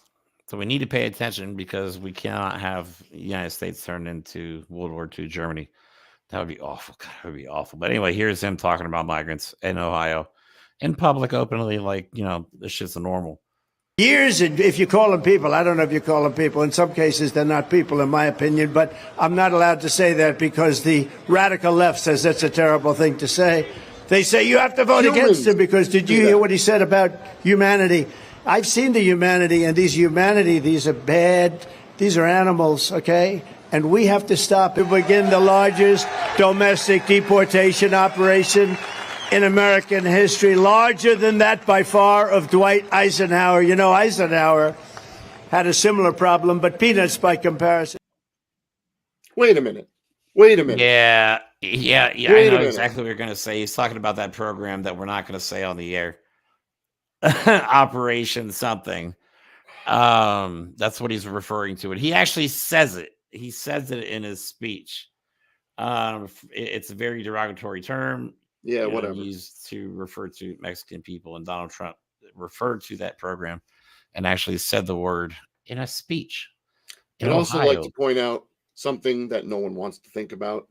B: So we need to pay attention because we cannot have the United States turned into World War II Germany. That would be awful. God, that would be awful. But anyway, here's him talking about migrants in Ohio in public openly, like, you know, this shit's normal.
I: Years, if you call them people, I don't know if you call them people. In some cases, they're not people, in my opinion, but I'm not allowed to say that because the radical left says that's a terrible thing to say. They say you have to vote against him because did you hear what he said about humanity? I've seen the humanity, and these are bad, these are animals, okay? And we have to stop it. Begin the largest domestic deportation operation in American history, larger than that by far of Dwight Eisenhower. You know, Eisenhower had a similar problem, but peanuts by comparison.
C: Wait a minute. Wait a minute.
B: Yeah.
C: Wait
B: I
C: a
B: know
C: minute.
B: exactly what you're going to say. He's talking about that program that we're not going to say on the air. Operation something. That's what he's referring to. And he actually says it. He says it in his speech. It's a very derogatory term.
C: Yeah, whatever.
B: Used to refer to Mexican people, and Donald Trump referred to that program and actually said the word in a speech.
C: I'd also like to point out something that no one wants to think about.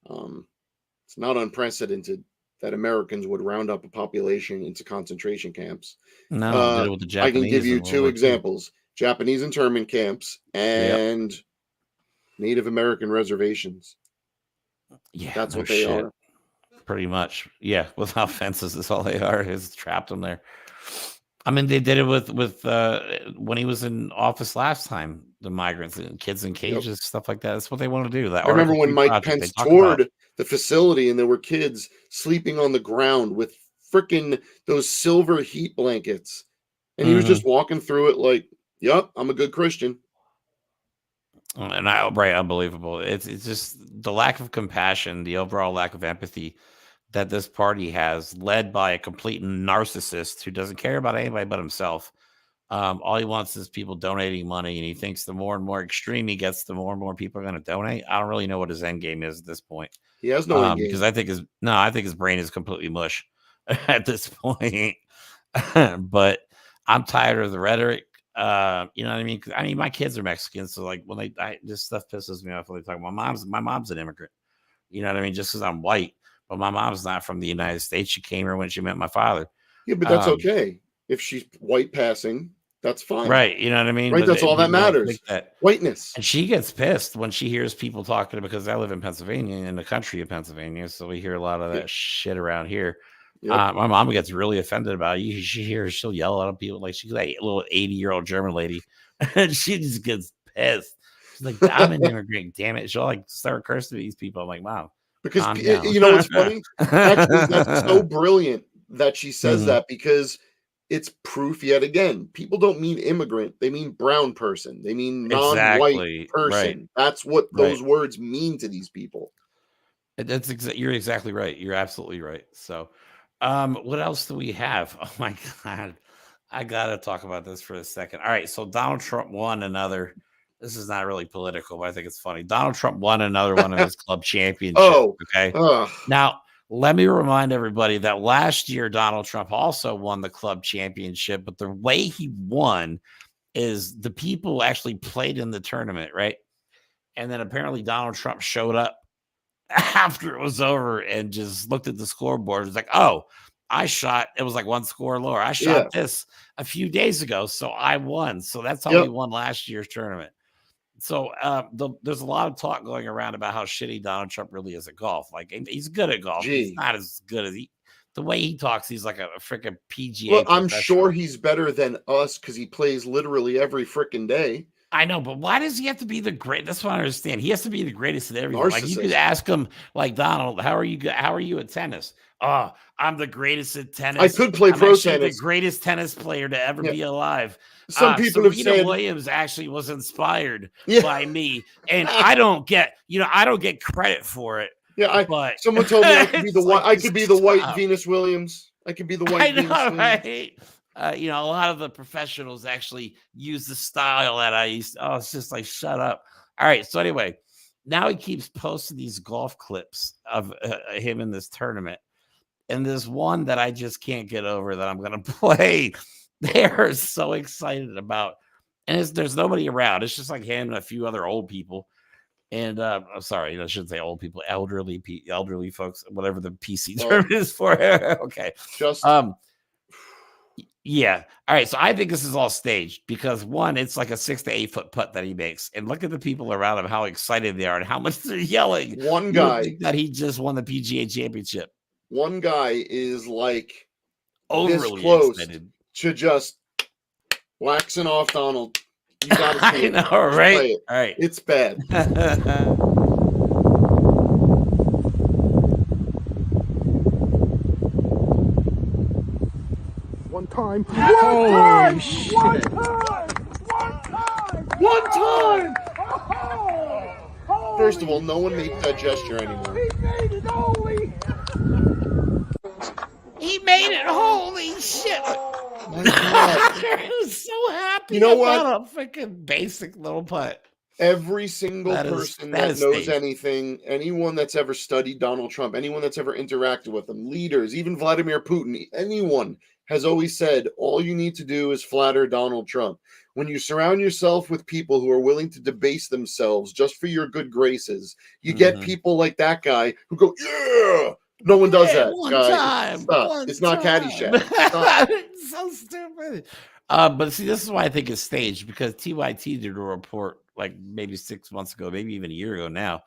C: It's not unprecedented that Americans would round up a population into concentration camps.
B: No, did it with the Japanese.
C: I can give you
B: in World
C: two
B: War II.
C: examples: Japanese internment camps and Native American reservations.
B: Yeah,
C: that's
B: no
C: what they
B: shit.
C: are.
B: Pretty much. Yeah, without fences is all they are. Is trapped them there. I mean, they did it with when he was in office last time. The migrants and kids in cages, stuff like that. That's what they want to do. That
C: I remember when Mike
B: project,
C: Pence toured the facility and there were kids sleeping on the ground with freaking those silver heat blankets. And he was just walking through it like, yep, I'm a good Christian.
B: And right, unbelievable. It's just the lack of compassion, the overall lack of empathy that this party has, led by a complete narcissist who doesn't care about anybody but himself. All he wants is people donating money, and he thinks the more and more extreme he gets, the more and more people are going to donate. I don't really know what his end game is at this point.
C: He has no end game.
B: Because I think his brain is completely mush at this point. But I'm tired of the rhetoric. You know what I mean? I mean, my kids are Mexican, so like when this stuff pisses me off when they talk about my mom's an immigrant. You know what I mean? Just because I'm white, but my mom's not from the United States. She came here when she met my father.
C: Yeah, but that's okay. If she's white passing, that's fine.
B: Right. You know what I mean?
C: Right. That's all that matters. Whiteness.
B: And she gets pissed when she hears people talking, because I live in Pennsylvania, in the country of Pennsylvania. So we hear a lot of that shit around here. Yep. My mom gets really offended about it. She'll yell at people like she's like a little 80-year-old German lady. And she just gets pissed. She's like, I'm an immigrant, damn it. She'll like start cursing at these people. I'm like, Mom.
C: Because you know what's funny? Actually, that's so brilliant that she says that, because it's proof yet again. People don't mean immigrant, they mean brown person. They mean non-white person. Right. That's what those words mean to these people.
B: You're exactly right. You're absolutely right. So what else do we have? Oh my God. I gotta talk about this for a second. All right. So Donald Trump won another. This is not really political, but I think it's funny. Donald Trump won another one of his club championships. Okay. Now, let me remind everybody that last year Donald Trump also won the club championship, but the way he won is the people actually played in the tournament, right? And then apparently Donald Trump showed up after it was over and just looked at the scoreboard. It was like, oh, it was like one score lower. I shot this a few days ago, so I won. So that's how he won last year's tournament. So there's a lot of talk going around about how shitty Donald Trump really is at golf. Like, he's good at golf. He's not as good as the way he talks. He's like a freaking PGA.
C: Well, I'm sure he's better than us because he plays literally every freaking day.
B: I know, but why does he have to be the great? That's what I understand. He has to be the greatest at everything. Like, you could ask him, like, Donald, how are you at tennis? Oh, I'm the greatest at tennis.
C: I could play pro tennis.
B: The greatest tennis player to ever be alive.
C: Some people have said
B: Williams actually was inspired by me, and I don't get credit for it.
C: Yeah,
B: but
C: someone told me I could be the white. I could be the white Venus Williams. I could be the white Venus Williams.
B: Right? A lot of the professionals actually use the style that I used. Oh, it's just like, shut up. All right. So anyway, now he keeps posting these golf clips of him in this tournament. And there's one that I just can't get over that I'm going to play. They're so excited about. And there's nobody around. It's just like him and a few other old people. And I'm sorry, I shouldn't say old people, elderly folks, whatever the PC term is for it. Okay. Yeah. All right. So I think this is all staged because, one, it's like a 6 to 8 foot putt that he makes. And look at the people around him, how excited they are and how much they're yelling.
C: One guy
B: that he just won the PGA championship.
C: One guy is like
B: overly
C: this close
B: excited
C: to just waxing off Donald. You gotta see it.
B: I know, right?
C: All right. It's bad.
M: One time.
A: Holy shit.
M: One time.
C: There First of all, no one makes that gesture anymore.
B: He made it. Holy shit. I'm so happy.
C: You know what?
B: A freaking basic little putt.
C: Every single person that knows anything, anyone that's ever studied Donald Trump, anyone that's ever interacted with him, leaders, even Vladimir Putin, anyone has always said, all you need to do is flatter Donald Trump. When you surround yourself with people who are willing to debase themselves just for your good graces, you get people like that guy who go, yeah! No one does that, guy. Stop. It's not Caddyshack. Stop.
B: It's so stupid. But see, this is why I think it's staged, because TYT did a report like maybe 6 months ago, maybe even a year ago now,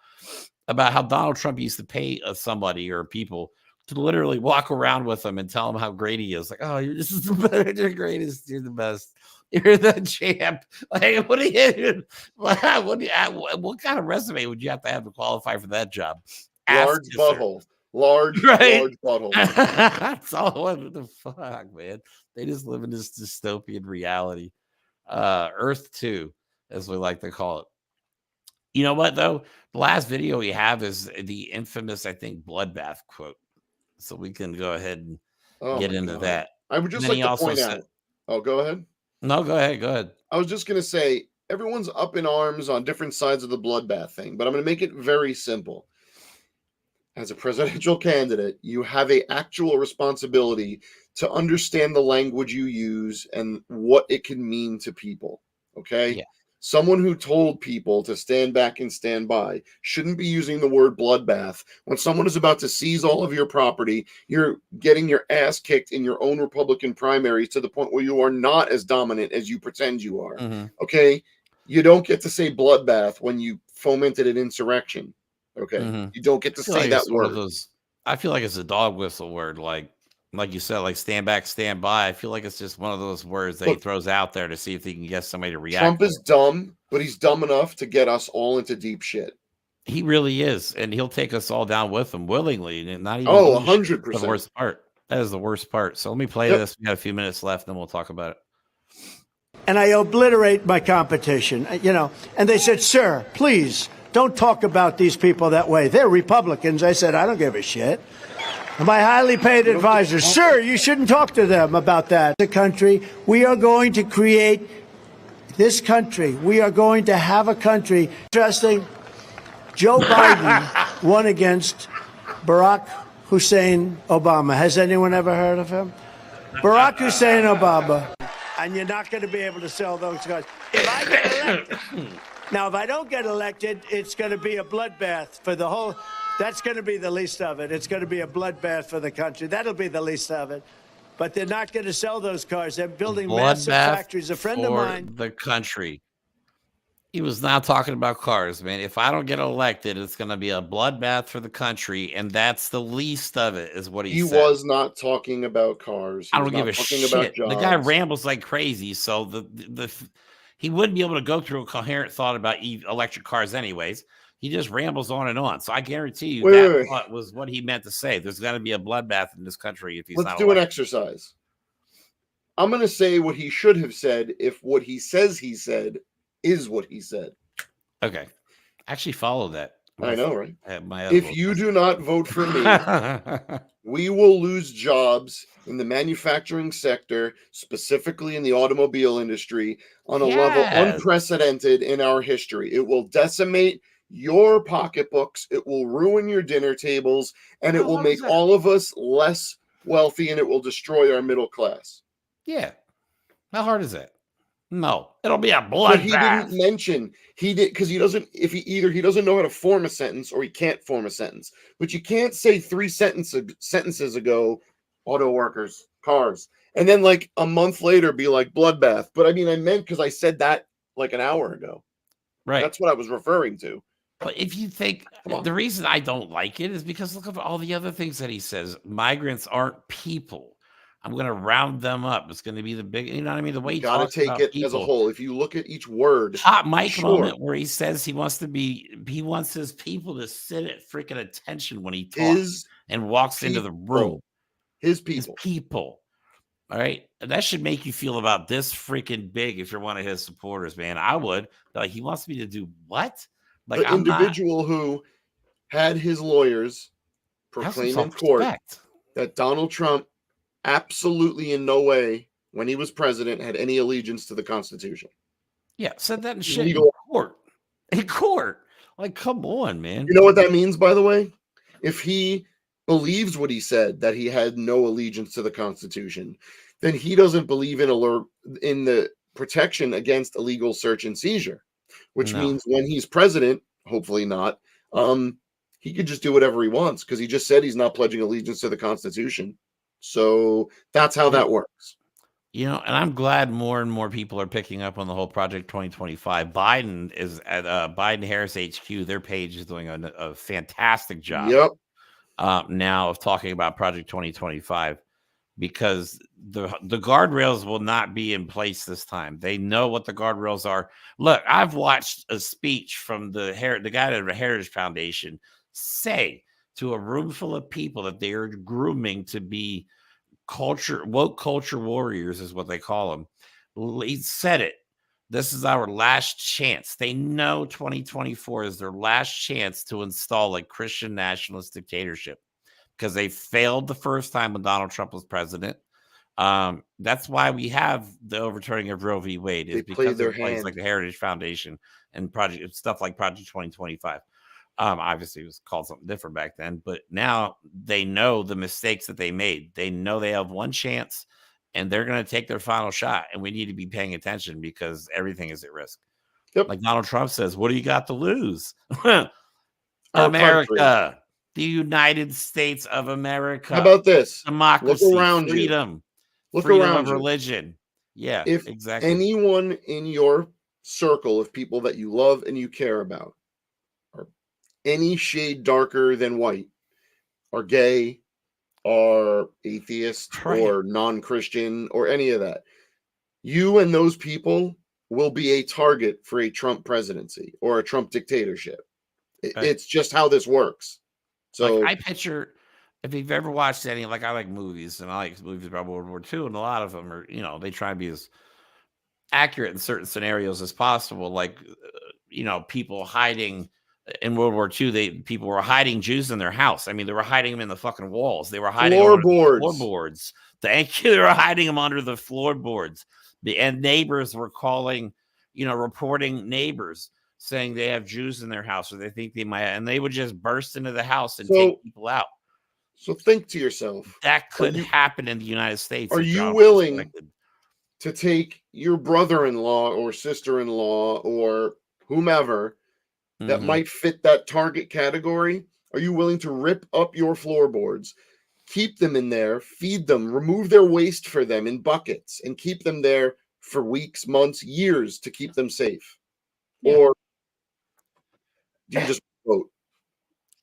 B: about how Donald Trump used to pay somebody or people to literally walk around with him and tell him how great he is. Like, oh, you're just you're the greatest, you're the best, you're the champ. Like, what kind of resume would you have to qualify for that job?
C: Large butthole. Large butthole.
B: That's all. What the fuck, man? They just live in this dystopian reality. Earth 2, as we like to call it. You know what, though? The last video we have is the infamous, I think, bloodbath quote. So we can go ahead and get into that.
C: I would just like to point out. Oh, go ahead.
B: No, go ahead. Go ahead.
C: I was just going to say, everyone's up in arms on different sides of the bloodbath thing, but I'm going to make it very simple. As a presidential candidate, you have an actual responsibility to understand the language you use and what it can mean to people. Okay?
B: Yeah.
C: Someone who told people to stand back and stand by shouldn't be using the word bloodbath. When someone is about to seize all of your property, you're getting your ass kicked in your own Republican primaries to the point where you are not as dominant as you pretend you are. Okay? You don't get to say bloodbath when you fomented an insurrection. Okay, you don't get to say that word.
B: I feel like it's a dog whistle word, like you said, like stand back, stand by. I feel like it's just one of those words that he throws out there to see if he can get somebody to react.
C: Trump is dumb, but he's dumb enough to get us all into deep shit.
B: He really is, and he'll take us all down with him willingly, and not even.
C: 100%.
B: The worst part. That is the worst part. So let me play this. We got a few minutes left, then we'll talk about it.
I: And I obliterate my competition, and they said, sir, please. Don't talk about these people that way. They're Republicans. I said, I don't give a shit. And my highly paid advisors, sir, you shouldn't talk to them about that. The country, we are going to create this country. We are going to have a country. Interesting. Joe Biden won against Barack Hussein Obama. Has anyone ever heard of him? Barack Hussein Obama. And you're not going to be able to sell those guys. If I get elected. Now, if I don't get elected, it's going to be a bloodbath for the whole. That's going to be the least of it. It's going to be a bloodbath for the country. That'll be the least of it. But they're not going to sell those cars. They're building massive factories. A friend of mine.
B: The country. He was not talking about cars, man. If I don't get elected, it's going to be a bloodbath for the country, and that's the least of it, is what he said.
C: He was not talking about cars.
B: I don't give a shit. The guy rambles like crazy, so he wouldn't be able to go through a coherent thought about electric cars anyways. He just rambles on and on. So I guarantee you that was what he meant to say. There's got to be a bloodbath in this country if he's not elected.
C: Let's do an exercise. I'm going to say what he should have said if what he says he said is what he said.
B: Okay. Actually follow that.
C: I know, right? If you do not vote for me, we will lose jobs in the manufacturing sector, specifically in the automobile industry, on a level unprecedented in our history. It will decimate your pocketbooks. It will ruin your dinner tables, and it will make all of us less wealthy, and it will destroy our middle class.
B: Yeah. How hard is that? No, it'll be a bloodbath.
C: But he didn't mention because he doesn't. If he doesn't know how to form a sentence, or he can't form a sentence. But you can't say 3 sentences ago, auto workers, cars, and then like a month later be like bloodbath. But I mean, I meant because I said that like an hour ago.
B: Right.
C: That's what I was referring to.
B: But if you think the reason I don't like it is because look at all the other things that he says. Migrants aren't people. I'm going to round them up. It's going to be the big, you know what I mean? The way he
C: got to take it as a whole. If you look at each word,
B: hot mic moment where he says he wants his people to sit at freaking attention when he talks and walks into the room.
C: His
B: people. All right. And that should make you feel about this freaking big if you're one of his supporters, man. I would. Like, he wants me to do what?
C: An individual who had his lawyers proclaim in court that Donald Trump absolutely in no way, when he was president, had any allegiance to the Constitution.
B: Yeah, said that in shit in court. In court. Like, come on, man.
C: You know what that means, by the way? If he believes what he said, that he had no allegiance to the Constitution, then he doesn't believe in the protection against illegal search and seizure, which means when he's president, hopefully not, he could just do whatever he wants because he just said he's not pledging allegiance to the Constitution. So that's how that works.
B: You know, and I'm glad more and more people are picking up on the whole Project 2025. Biden is at Biden Harris HQ. Their page is doing a fantastic job.
C: Yep.
B: Now of talking about Project 2025 because the guardrails will not be in place this time. They know what the guardrails are. Look, I've watched a speech from the guy at the Heritage Foundation say to a room full of people that they are grooming to be woke culture warriors is what they call them. He said it. This is our last chance. They know 2024 is their last chance to install a Christian nationalist dictatorship because they failed the first time when Donald Trump was president. That's why we have the overturning of Roe v. Wade. Is because of places like the Heritage Foundation and stuff like Project 2025. Obviously, it was called something different back then, but now they know the mistakes that they made. They know they have one chance, and they're going to take their final shot. And we need to be paying attention because everything is at risk.
C: Yep.
B: Like Donald Trump says, "What do you got to lose?" America, the United States of America.
C: How about this?
B: Democracy,
C: look around
B: freedom,
C: look
B: freedom
C: around
B: of religion. Yeah,
C: if
B: exactly.
C: Anyone in your circle of people that you love and you care about any shade darker than white, are gay, are atheist, or non-Christian, or any of that, you and those people will be a target for a Trump presidency or a Trump dictatorship. It's just how this works. So
B: like, I picture, if you've ever watched any, like I like movies, and I like movies about World War II, and a lot of them are, they try to be as accurate in certain scenarios as possible. Like, people hiding in World War II, people were hiding Jews in their house. I mean, they were hiding them in the fucking walls. They were hiding floorboards. Thank you. They were hiding them under the floorboards. And neighbors were calling, reporting neighbors saying they have Jews in their house or they think they might, and they would just burst into the house and take people out.
C: So think to yourself,
B: that could happen in the United States.
C: Are you willing to take your brother-in-law or sister-in-law or whomever that might fit that target category? Are you willing to rip up your floorboards, keep them in there, feed them, remove their waste for them in buckets, and keep them there for weeks, months, years to keep them safe? Yeah. Or do you just vote?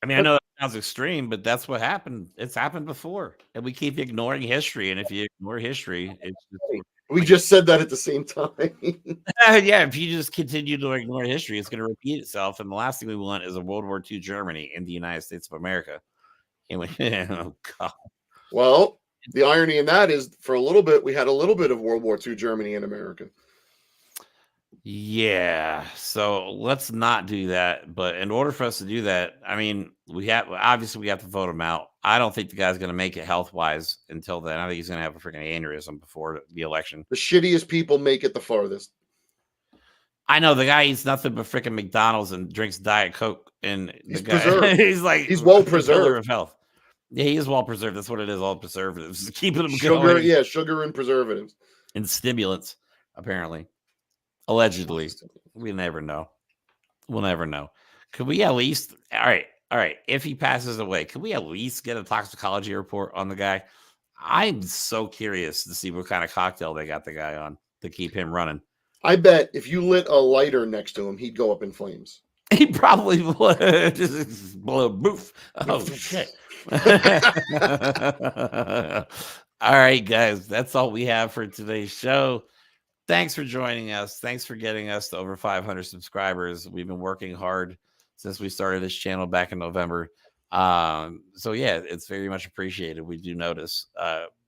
B: I mean, I know that sounds extreme, but that's what happened. It's happened before, and we keep ignoring history. And if you ignore history, it's just...
C: We just said that at the same time.
B: Yeah, if you just continue to ignore history, it's going to repeat itself. And the last thing we want is a World War II Germany in the United States of America. And oh, God.
C: Well, the irony in that is for a little bit, we had a little bit of World War II Germany in America.
B: Yeah, so let's not do that. But in order for us to do that, I mean, we have to vote him out. I don't think the guy's going to make it health wise until then. I think he's going to have a freaking aneurysm before the election.
C: The shittiest people make it the farthest.
B: I know the guy eats nothing but freaking McDonald's and drinks Diet Coke, and
C: he's
B: the guy
C: he's well preserved
B: of health. Yeah, he is well preserved. That's what it is. All preservatives, keeping him going.
C: Yeah, sugar and preservatives
B: and stimulants, apparently. Allegedly. We never know. We'll never know. Could we at least, all right, if he passes away, could we at least get a toxicology report on the guy? I'm so curious to see what kind of cocktail they got the guy on to keep him running.
C: I bet if you lit a lighter next to him, he'd go up in flames.
B: He probably would. Just blow boof. Oh, shit. All right, guys, that's all we have for today's show. Thanks for joining us. Thanks for getting us to over 500 subscribers. We've been working hard since we started this channel back in November. So yeah, it's very much appreciated. We do notice,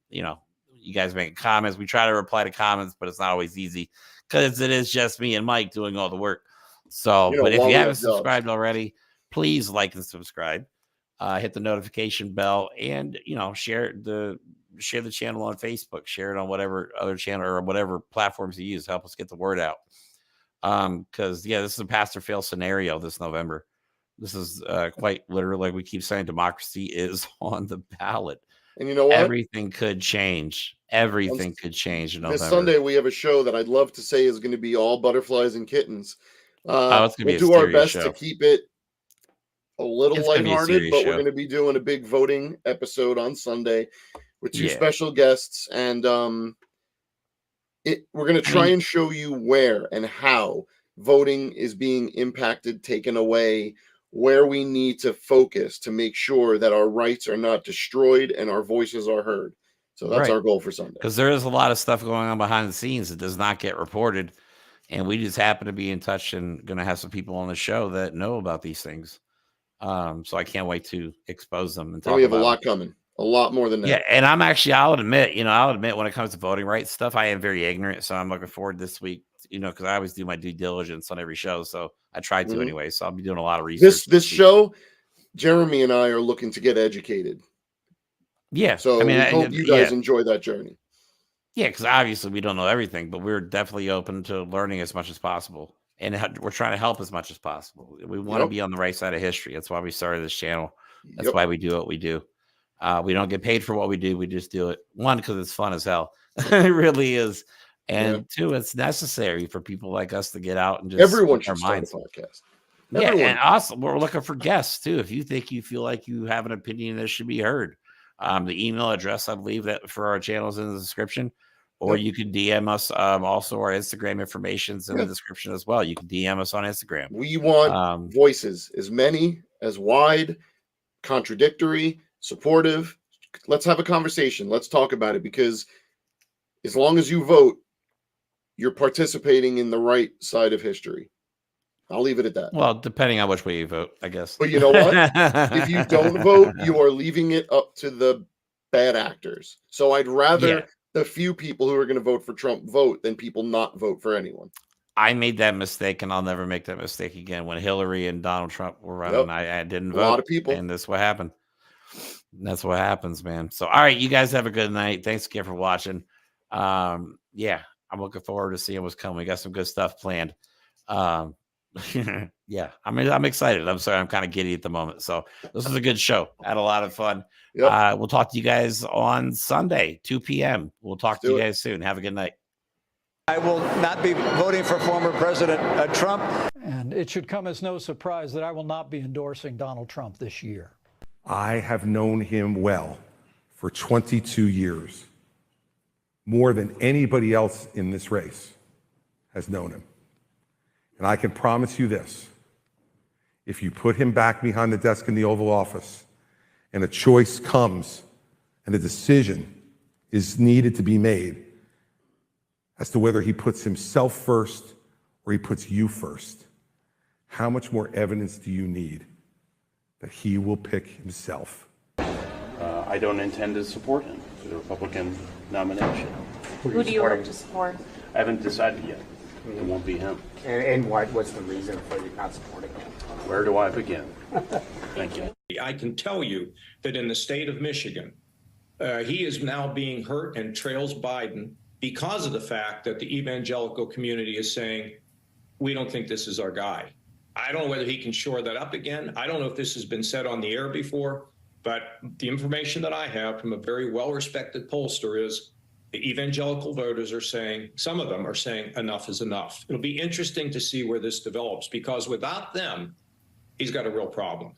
B: you guys making comments. We try to reply to comments, but it's not always easy because it is just me and Mike doing all the work. So, but if
C: while
B: you
C: we
B: haven't
C: have jobs.
B: subscribed already, please like and subscribe. Hit the notification bell, and share the channel on Facebook. Share it on whatever other channel or whatever platforms you use. Help us get the word out. Because this is a pass or fail scenario this November. This is quite literally, like we keep saying, democracy is on the ballot.
C: And you know what?
B: Everything could change. Everything could change in November.
C: This Sunday we have a show that I'd love to say is going to be all butterflies and kittens.
B: It's gonna be
C: we'll
B: a
C: do our
B: serious
C: best
B: show.
C: to keep it a little
B: It's gonna be a
C: lighthearted,
B: serious
C: but
B: show.
C: we're going to be doing a big voting episode on Sunday with two
B: Yeah.
C: special guests, and we're going to try and show you where and how voting is being impacted, taken away, where we need to focus to make sure that our rights are not destroyed and our voices are heard. So that's
B: Right.
C: our goal for Sunday.
B: Because there is a lot of stuff going on behind the scenes that does not get reported. And we just happen to be in touch and going to have some people on the show that know about these things. So I can't wait to expose them and talk
C: And we have a
B: about
C: lot
B: them.
C: coming, a lot more than that.
B: Yeah, and I'll admit when it comes to voting rights stuff, I am very ignorant. So I'm looking forward this week, because I always do my due diligence on every show. So I try to anyway. So I'll be doing a lot of research.
C: This show, Jeremy and I are looking to get educated.
B: Yeah.
C: So we hope you guys enjoy that journey.
B: Yeah, because obviously we don't know everything, but we're definitely open to learning as much as possible. And we're trying to help as much as possible. We want to be on the right side of history. That's why we started this channel. That's why we do what we do. We don't get paid for what we do. We just do it. One, because it's fun as hell. It really is. And two, it's necessary for people like us to get out and just
C: everyone
B: speak our
C: should start
B: minds.
C: a podcast.
B: Yeah,
C: Everyone.
B: and also we're looking for guests too. If you feel like you have an opinion that should be heard, the email address, I believe that for our channel is in the description, or you can DM us. Also, our Instagram information is in the description as well. You can DM us on Instagram.
C: We want voices, as many, as wide, contradictory, supportive. Let's have a conversation. Let's talk about it, because as long as you vote, you're participating in the right side of history. I'll leave it at that.
B: Well, depending on which way you vote, I guess.
C: But you know what? If you don't vote, you are leaving it up to the bad actors. So I'd rather the few people who are going to vote for Trump vote than people not vote for anyone.
B: I made that mistake, and I'll never make that mistake again. When Hillary and Donald Trump were running, I didn't vote.
C: A lot of people.
B: And that's what happened. That's what happens, man. So, all right, you guys have a good night. Thanks again for watching. I'm looking forward to seeing what's coming. We got some good stuff planned. I'm excited. I'm sorry, I'm kind of giddy at the moment. So this was a good show. Had a lot of fun. We'll talk to you guys on Sunday, 2 p.m. We'll talk to you guys soon. Have a good night.
M: I will not be voting for former President Trump.
N: And it should come as no surprise that I will not be endorsing Donald Trump this year.
O: I have known him well for 22 years, more than anybody else in this race has known him. And I can promise you this: if you put him back behind the desk in the Oval Office and a choice comes and a decision is needed to be made as to whether he puts himself first or he puts you first, how much more evidence do you need that he will pick himself?
P: I don't intend to support him for the Republican nomination.
Q: Who do you hope to support?
P: I haven't decided yet. It won't be him.
Q: And what's the reason for you not supporting him?
P: Where do I begin? Thank you.
R: I can tell you that in the state of Michigan, he is now being hurt and trails Biden because of the fact that the evangelical community is saying, we don't think this is our guy. I don't know whether he can shore that up again. I don't know if this has been said on the air before, but the information that I have from a very well-respected pollster is the evangelical voters are saying, some of them are saying enough is enough. It'll be interesting to see where this develops, because without them, he's got a real problem.